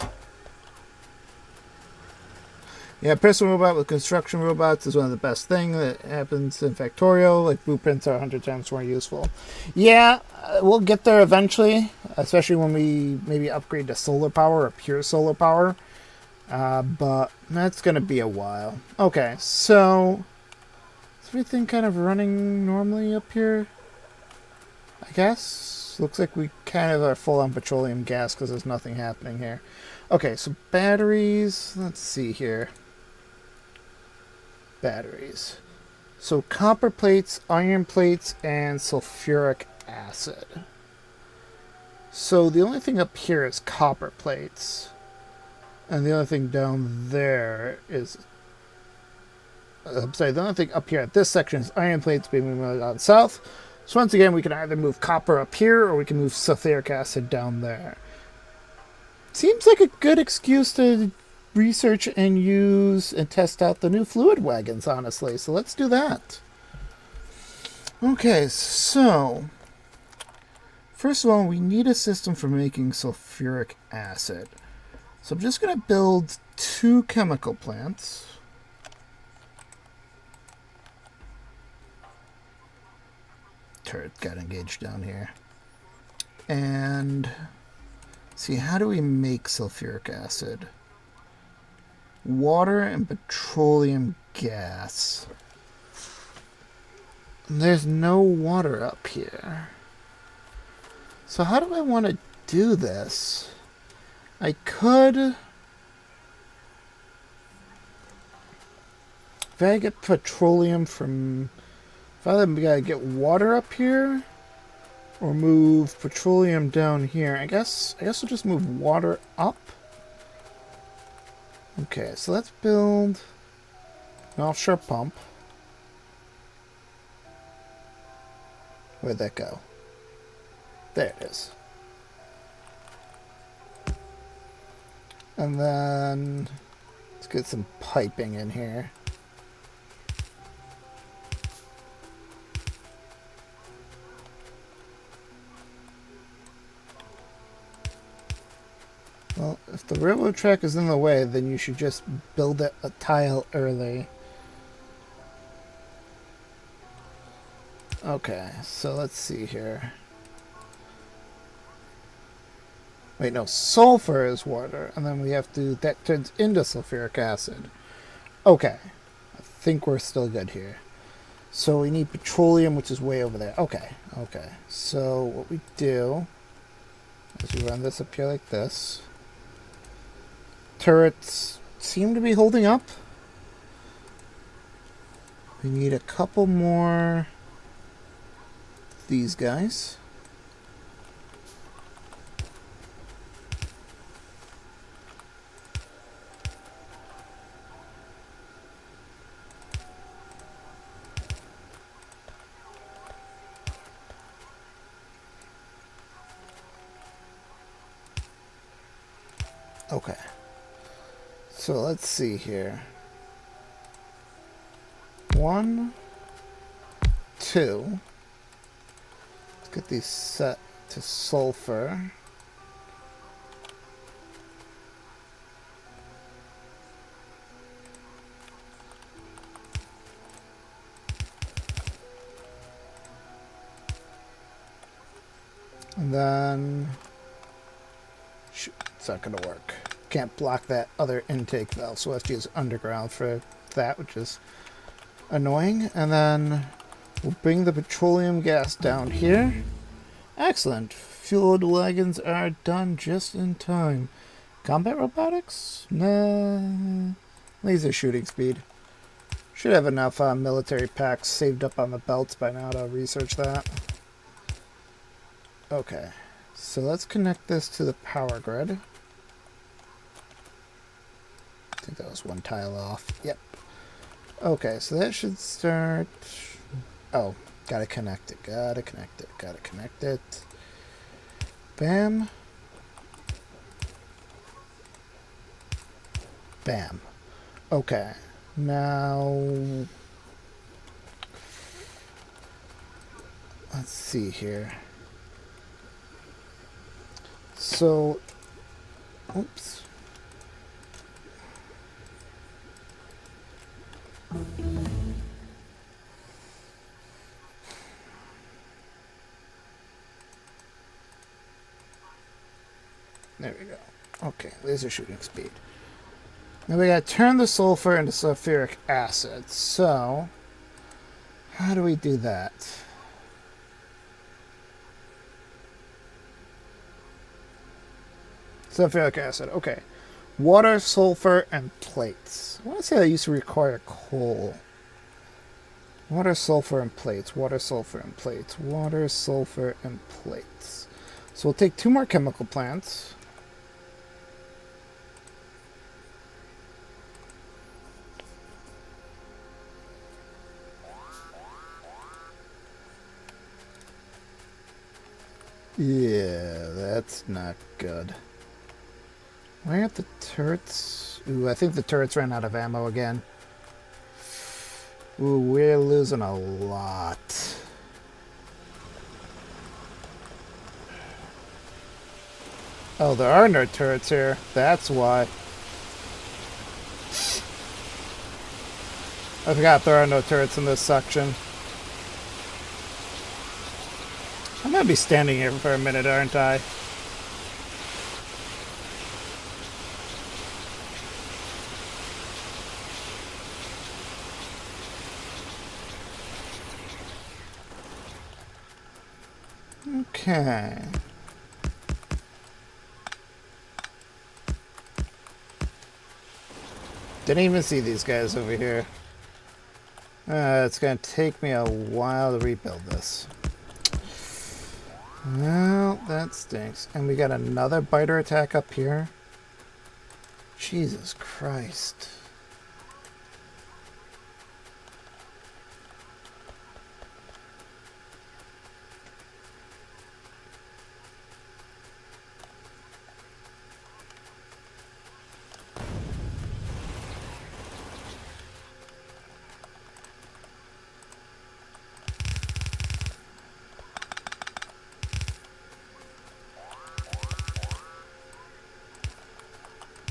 Yeah, personal robot with construction robots is one of the best things that happens in Factorio. Like, blueprints are 100 times more useful. Yeah, we'll get there eventually, especially when we maybe upgrade to solar power or pure solar power. But that's going to be a while. Okay, so is everything kind of running normally up here? I guess. Looks like we kind of are full on petroleum gas because there's nothing happening here. Okay, so batteries. Let's see here. Batteries. So copper plates, iron plates, and sulfuric acid. So the only thing up here is copper plates. And the other thing down there is I'm sorry, the only thing up here at this section is iron plates being moved on south. So once again, we can either move copper up here or we can move sulfuric acid down there. Seems like a good excuse to research and use and test out the new fluid wagons, honestly. So let's do that. Okay, so first of all, we need a system for making sulfuric acid. So I'm just going to build 2 chemical plants. Turret got engaged down here. And see, how do we make sulfuric acid? Water and petroleum gas. There's no water up here. So how do I want to do this? I could... If I get petroleum from... If I gotta get water up here, or move petroleum down here, I guess we'll just move water up. Okay, so let's build an offshore pump. Where'd that go? There it is. And then let's get some piping in here. Well, if the railroad track is in the way, then you should just build it a tile early. Okay, so let's see here. Wait, no, sulfur is water, and then we have to, that turns into sulfuric acid. Okay, I think we're still good here. So we need petroleum, which is way over there. Okay, okay. So what we do is we run this up here like this. Turrets seem to be holding up. We need a couple more of these guys. Okay. So let's see here. 1, 2. Let's get these set to sulfur. And then... Shoot, it's not going to work. Can't block that other intake valve, so we'll have to use underground for that, which is annoying. And then we'll bring the petroleum gas down here. Excellent. Fueled wagons are done just in time. Combat robotics? Nah. Laser shooting speed. Should have enough military packs saved up on the belts by now to research that. Okay. So let's connect this to the power grid. I think that was one tile off. Yep. Okay, so that should start... Oh, gotta connect it, gotta connect it, gotta connect it. Bam. Bam. Okay, now... Let's see here. So... Oops. There we go. Okay, laser shooting speed. Now we gotta turn the sulfur into sulfuric acid. So, how do we do that? Sulfuric acid, okay. Water, sulfur, and plates. I want to say that used to require coal. Water, sulfur, and plates. Water, sulfur, and plates. Water, sulfur, and plates. So we'll take 2 more chemical plants. Yeah, that's not good. Why aren't the turrets? Ooh, I think the turrets ran out of ammo again. Ooh, we're losing a lot. Oh, there are no turrets here. That's why. I forgot there are no turrets in this section. I'm gonna be standing here for a minute, aren't I? Okay. Didn't even see these guys over here. It's gonna take me a while to rebuild this. Well, that stinks. And we got another biter attack up here. Jesus Christ.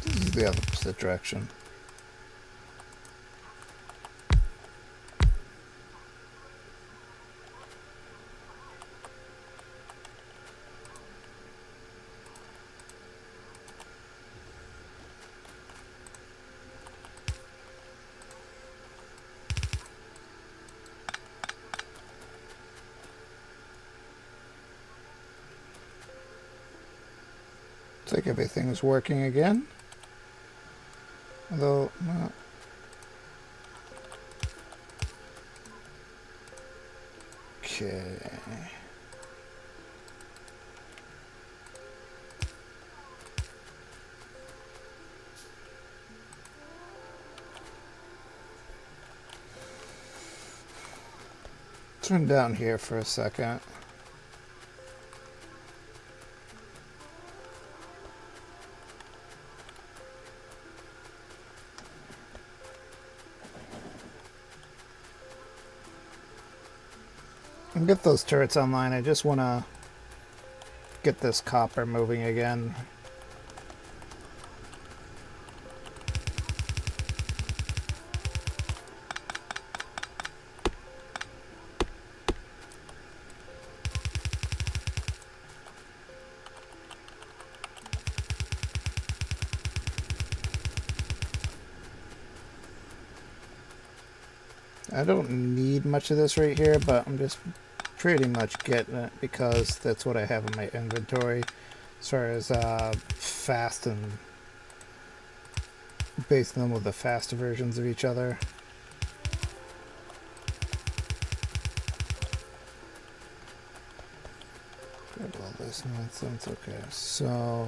This is the opposite direction. Looks like everything's working again. Although, no. Okay. Turn down here for a second. And get those turrets online. I just want to get this copper moving again. I don't need much of this right here, but I'm just pretty much getting it because that's what I have in my inventory as far as fast and basing them with the faster versions of each other. Grab all this nonsense. Okay, so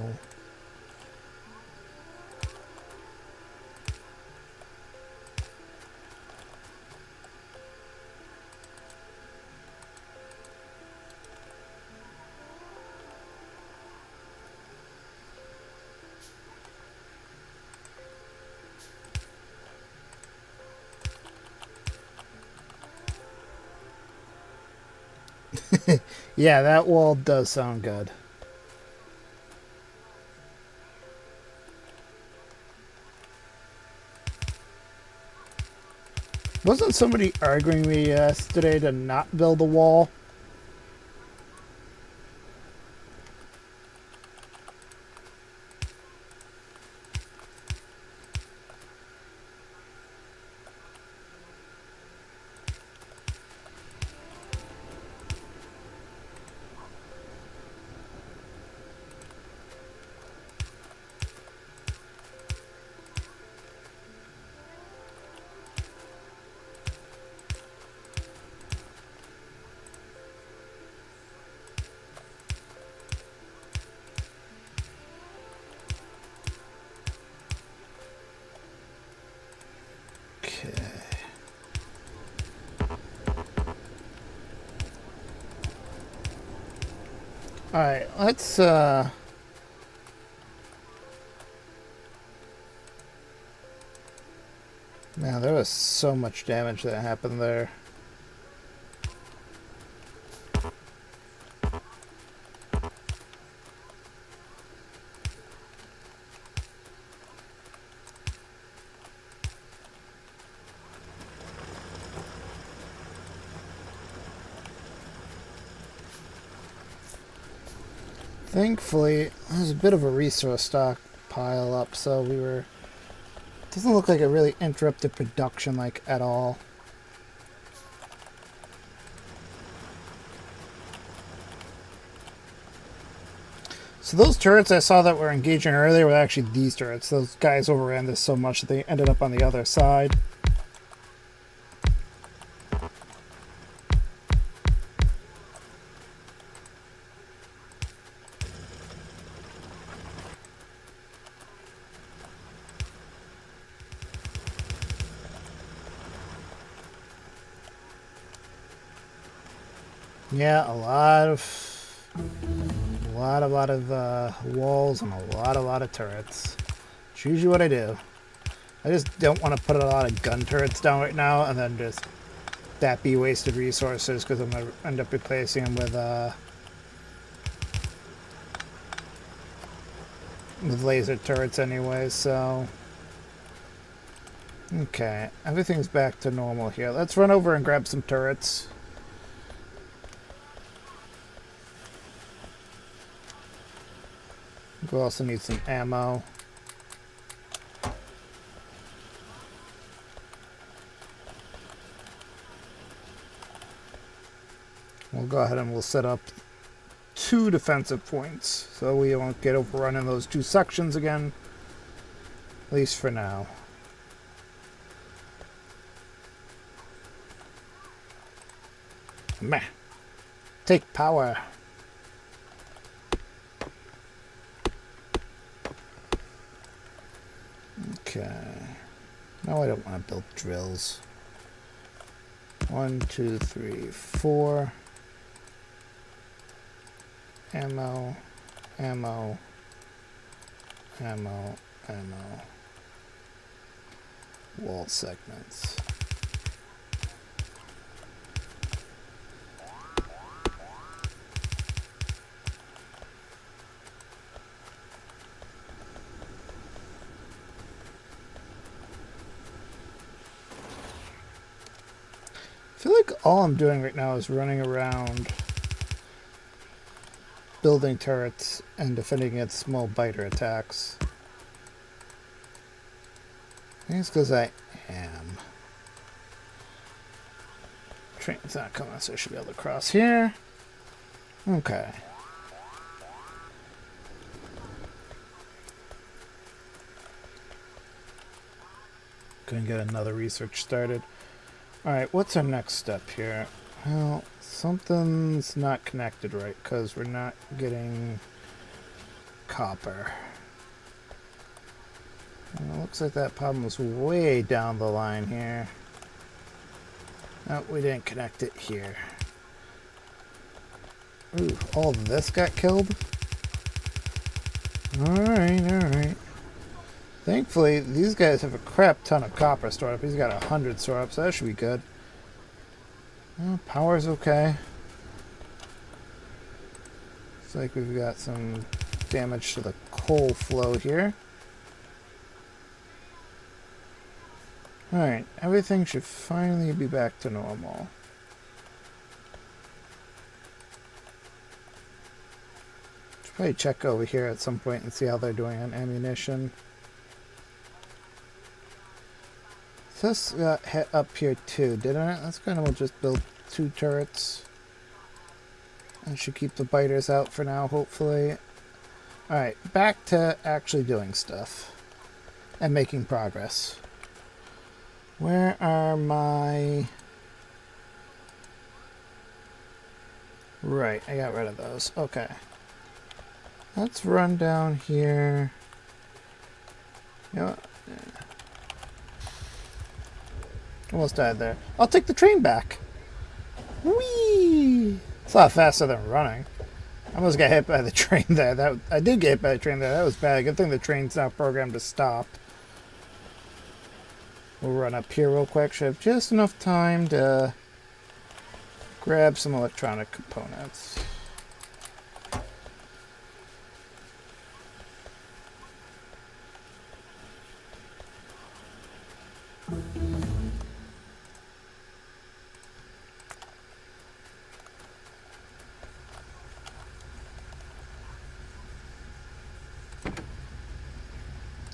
yeah, that wall does sound good. Wasn't somebody arguing with me yesterday to not build a wall? Alright, let's, man, there was so much damage that happened there. Thankfully, there's a bit of a resource stock pile up, so we were... Doesn't look like it really interrupted production, like, at all. So those turrets I saw that were engaging earlier were actually these turrets. Those guys overran this so much that they ended up on the other side. Yeah, a lot of walls and a lot of turrets. It's usually what I do. I just don't want to put a lot of gun turrets down right now and then just that be wasted resources because I'm going to end up replacing them with laser turrets anyway, so... Okay, everything's back to normal here. Let's run over and grab some turrets. We'll also need some ammo. We'll go ahead and we'll set up 2 defensive points so we won't get overrun in those 2 sections again, at least for now. Meh. Take power. Okay. No, I don't want to build drills. 1, 2, 3, 4. Ammo, ammo, ammo, ammo. Wall segments. I feel like all I'm doing right now is running around building turrets and defending against small biter attacks. I think it's because I am. Train's not coming, so I should be able to cross here. Okay. Gonna get another research started. Alright, what's our next step here? Well, something's not connected right because we're not getting copper. And it looks like that problem was way down the line here. No, we didn't connect it here. Ooh, all of this got killed? Alright, alright. Thankfully, these guys have a crap ton of copper stored up. He's got 100 stored up, so that should be good. Well, power's okay. Looks like we've got some damage to the coal flow here. Alright, everything should finally be back to normal. Should probably check over here at some point and see how they're doing on ammunition. This got hit up here too, didn't it? That's kind of, we'll just build 2 turrets. And should keep the biters out for now, hopefully. Alright, back to actually doing stuff. And making progress. Where are my... Right, I got rid of those. Okay. Let's run down here. You know what? Yeah. Almost died there. I'll take the train back. Whee! It's a lot faster than running. I almost got hit by the train there. I did get hit by the train there. That was bad. Good thing the train's now programmed to stop. We'll run up here real quick. Should have just enough time to grab some electronic components.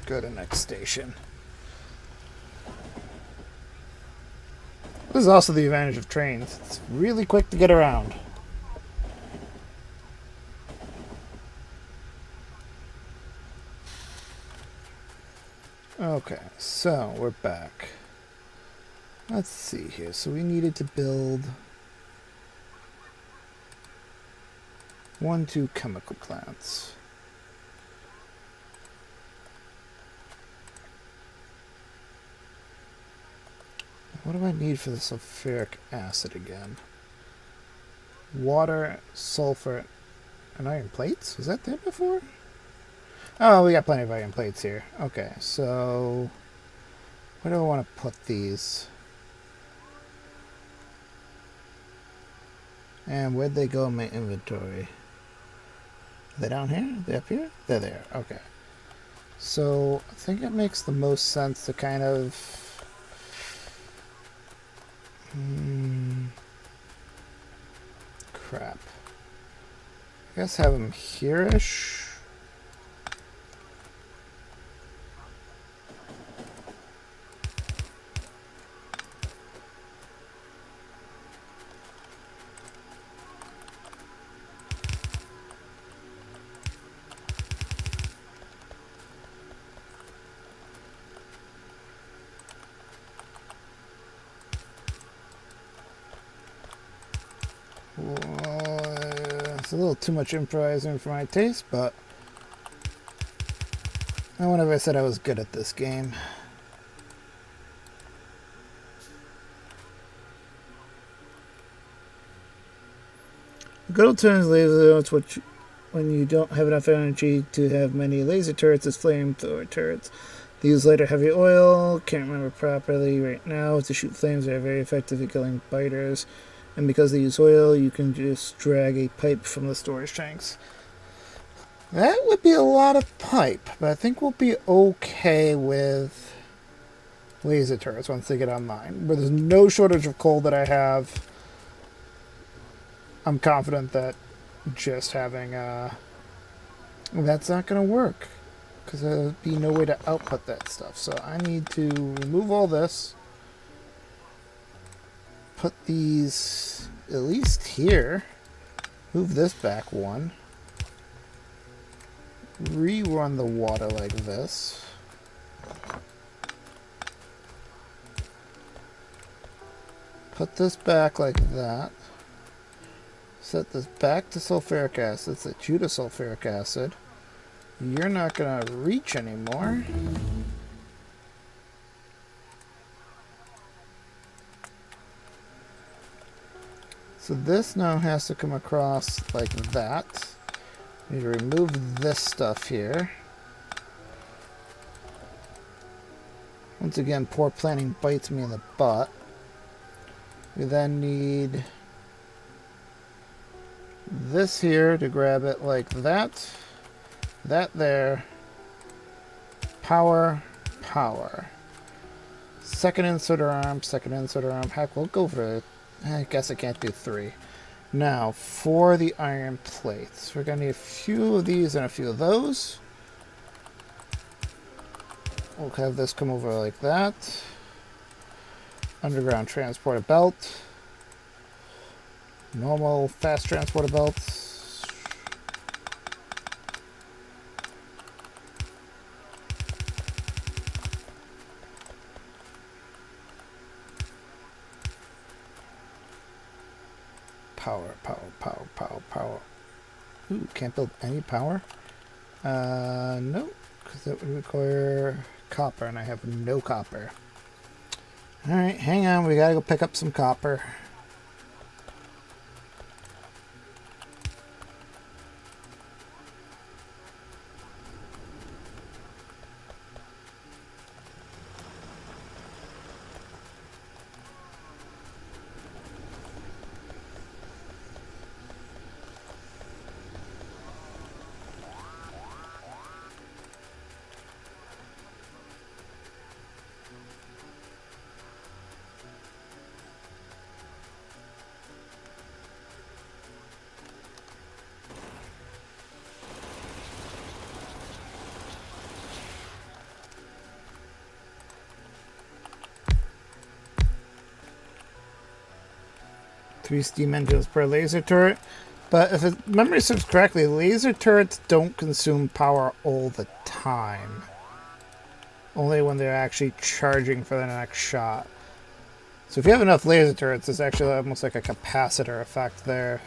Go to next station. This is also the advantage of trains. It's really quick to get around. Okay, so we're back. Let's see here. So we needed to build 2 chemical plants. What do I need for the sulfuric acid again? Water, sulfur, and iron plates? Was that there before? Oh, we got plenty of iron plates here. Okay, so where do I want to put these? And where'd they go in my inventory? Are they down here? Are they up here? They're there. Okay. So I think it makes the most sense to kind of crap. I guess have them here-ish. It's a little too much improvising for my taste, but I whenever I said I was good at this game. Good alternative laser it's what when you don't have enough energy to have many laser turrets as flamethrower turrets. They use lighter heavy oil, can't remember properly right now, to shoot flames that are very effective at killing biters. And because they use oil, you can just drag a pipe from the storage tanks. That would be a lot of pipe, but I think we'll be okay with laser turrets once they get online. Where there's no shortage of coal that I have, I'm confident that just having that's not going to work, because there'll be no way to output that stuff. So I need to remove all this. Put these at least here. Move this back 1. Rerun the water like this. Put this back like that. Set this back to sulfuric acid. Set you to sulfuric acid. You're not going to reach anymore. So this now has to come across like that. We need to remove this stuff here. Once again, poor planning bites me in the butt. We then need this here to grab it like that. That there. Power, power. Second inserter arm, second inserter arm. Heck, we'll go for it. I guess I can't do 3. Now, for the iron plates, we're going to need a few of these and a few of those. We'll have this come over like that. Underground transporter belt. Normal fast transporter belts. Power, power, power, power, power. Ooh, can't build any power? No, because that would require copper, and I have no copper. Alright, hang on, we gotta go pick up some copper. 3 steam engines per laser turret. But if memory serves correctly, laser turrets don't consume power all the time. Only when they're actually charging for the next shot. So if you have enough laser turrets, it's actually almost like a capacitor effect there.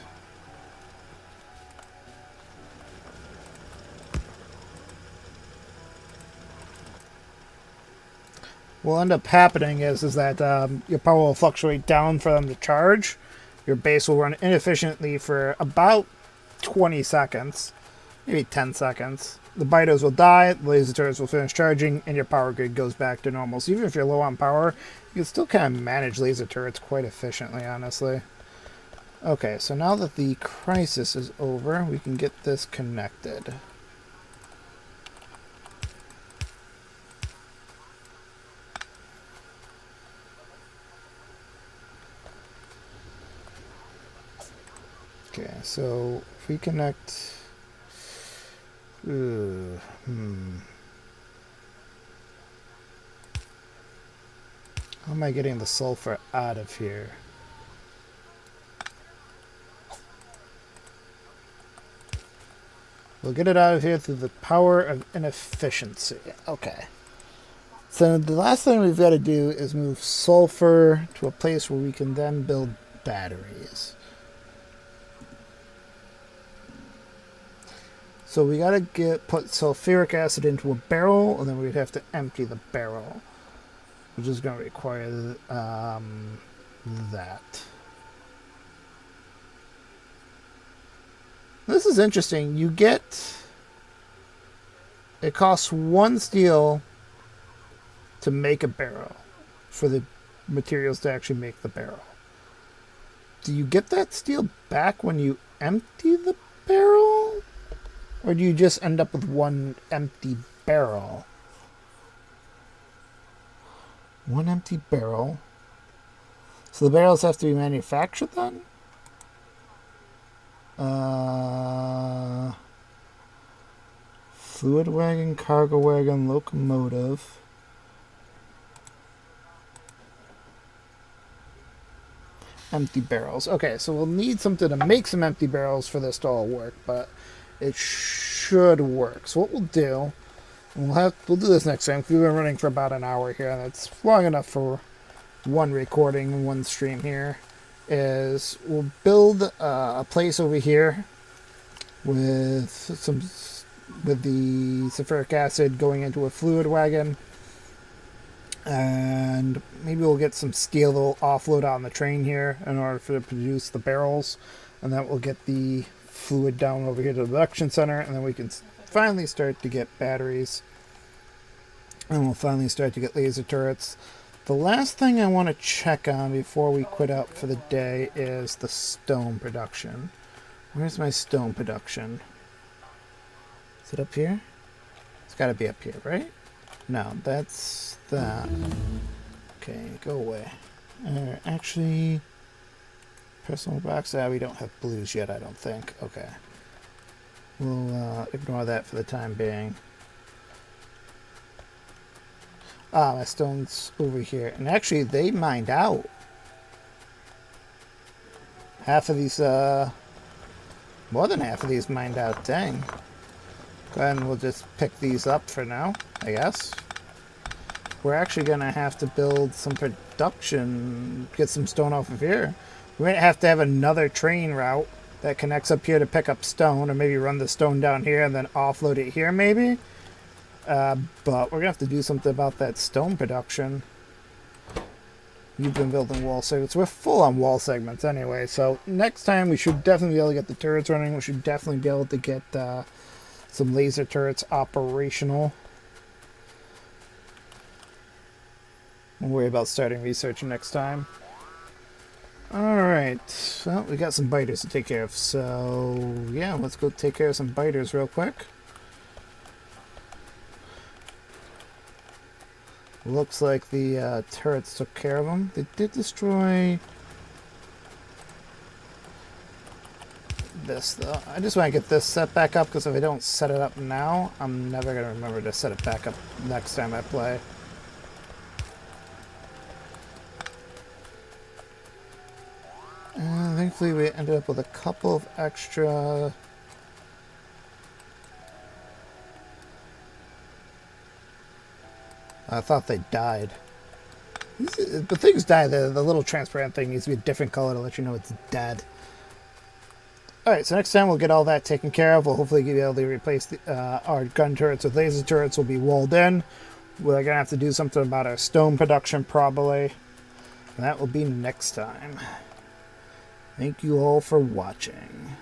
What will end up happening is that your power will fluctuate down for them to charge. Your base will run inefficiently for about 20 seconds, maybe 10 seconds. The biters will die, the laser turrets will finish charging, and your power grid goes back to normal. So even if you're low on power, you can still kind of manage laser turrets quite efficiently, honestly. Okay, so now that the crisis is over, we can get this connected. Okay, so if we connect... How am I getting the sulfur out of here? We'll get it out of here through the power of inefficiency. Okay. So the last thing we've got to do is move sulfur to a place where we can then build batteries. So we gotta put sulfuric acid into a barrel, and then we'd have to empty the barrel, which is going to require that. This is interesting. You get... It costs 1 steel to make a barrel for the materials to actually make the barrel. Do you get that steel back when you empty the barrel? Or do you just end up with 1 empty barrel? 1 empty barrel. So the barrels have to be manufactured then? Fluid wagon, cargo wagon, locomotive. Empty barrels. Okay, so we'll need something to make some empty barrels for this to all work, but it should work. So what we'll do, we'll do this next time. We've been running for about an hour here, and it's long enough for one recording and one stream here. Is we'll build a place over here with the sulfuric acid going into a fluid wagon, and maybe we'll get some steel that will offload on the train here in order to produce the barrels, and that will get the fluid down over here to the production center, and then we can finally start to get batteries, and we'll finally start to get laser turrets. The last thing I want to check on before we quit out for the day is the stone production. Where's my stone production? Is it up here? It's got to be up here, right? No, that's that. Okay, go away. Actually... Personal box? We don't have blues yet, I don't think. Okay. We'll ignore that for the time being. My stone's over here. And actually, they mined out. Half of these, more than half of these mined out. Dang. Go ahead and we'll just pick these up for now, I guess. We're actually going to have to build some production, get some stone off of here. We might have to have another train route that connects up here to pick up stone, or maybe run the stone down here and then offload it here, maybe. But we're going to have to do something about that stone production. You've been building wall segments. We're full on wall segments anyway, so next time we should definitely be able to get the turrets running. We should definitely be able to get some laser turrets operational. We'll worry about starting research next time. Alright, well, we got some biters to take care of, so yeah, let's go take care of some biters real quick. Looks like the turrets took care of them. They did destroy this, though. I just want to get this set back up, because if I don't set it up now, I'm never going to remember to set it back up next time I play. thankfully we ended up with a couple of extra... I thought they died. But things die. The little transparent thing needs to be a different color to let you know it's dead. Alright, so next time we'll get all that taken care of. We'll hopefully be able to replace our gun turrets with laser turrets. Will be walled in. We're going to have to do something about our stone production probably. And that will be next time. Thank you all for watching.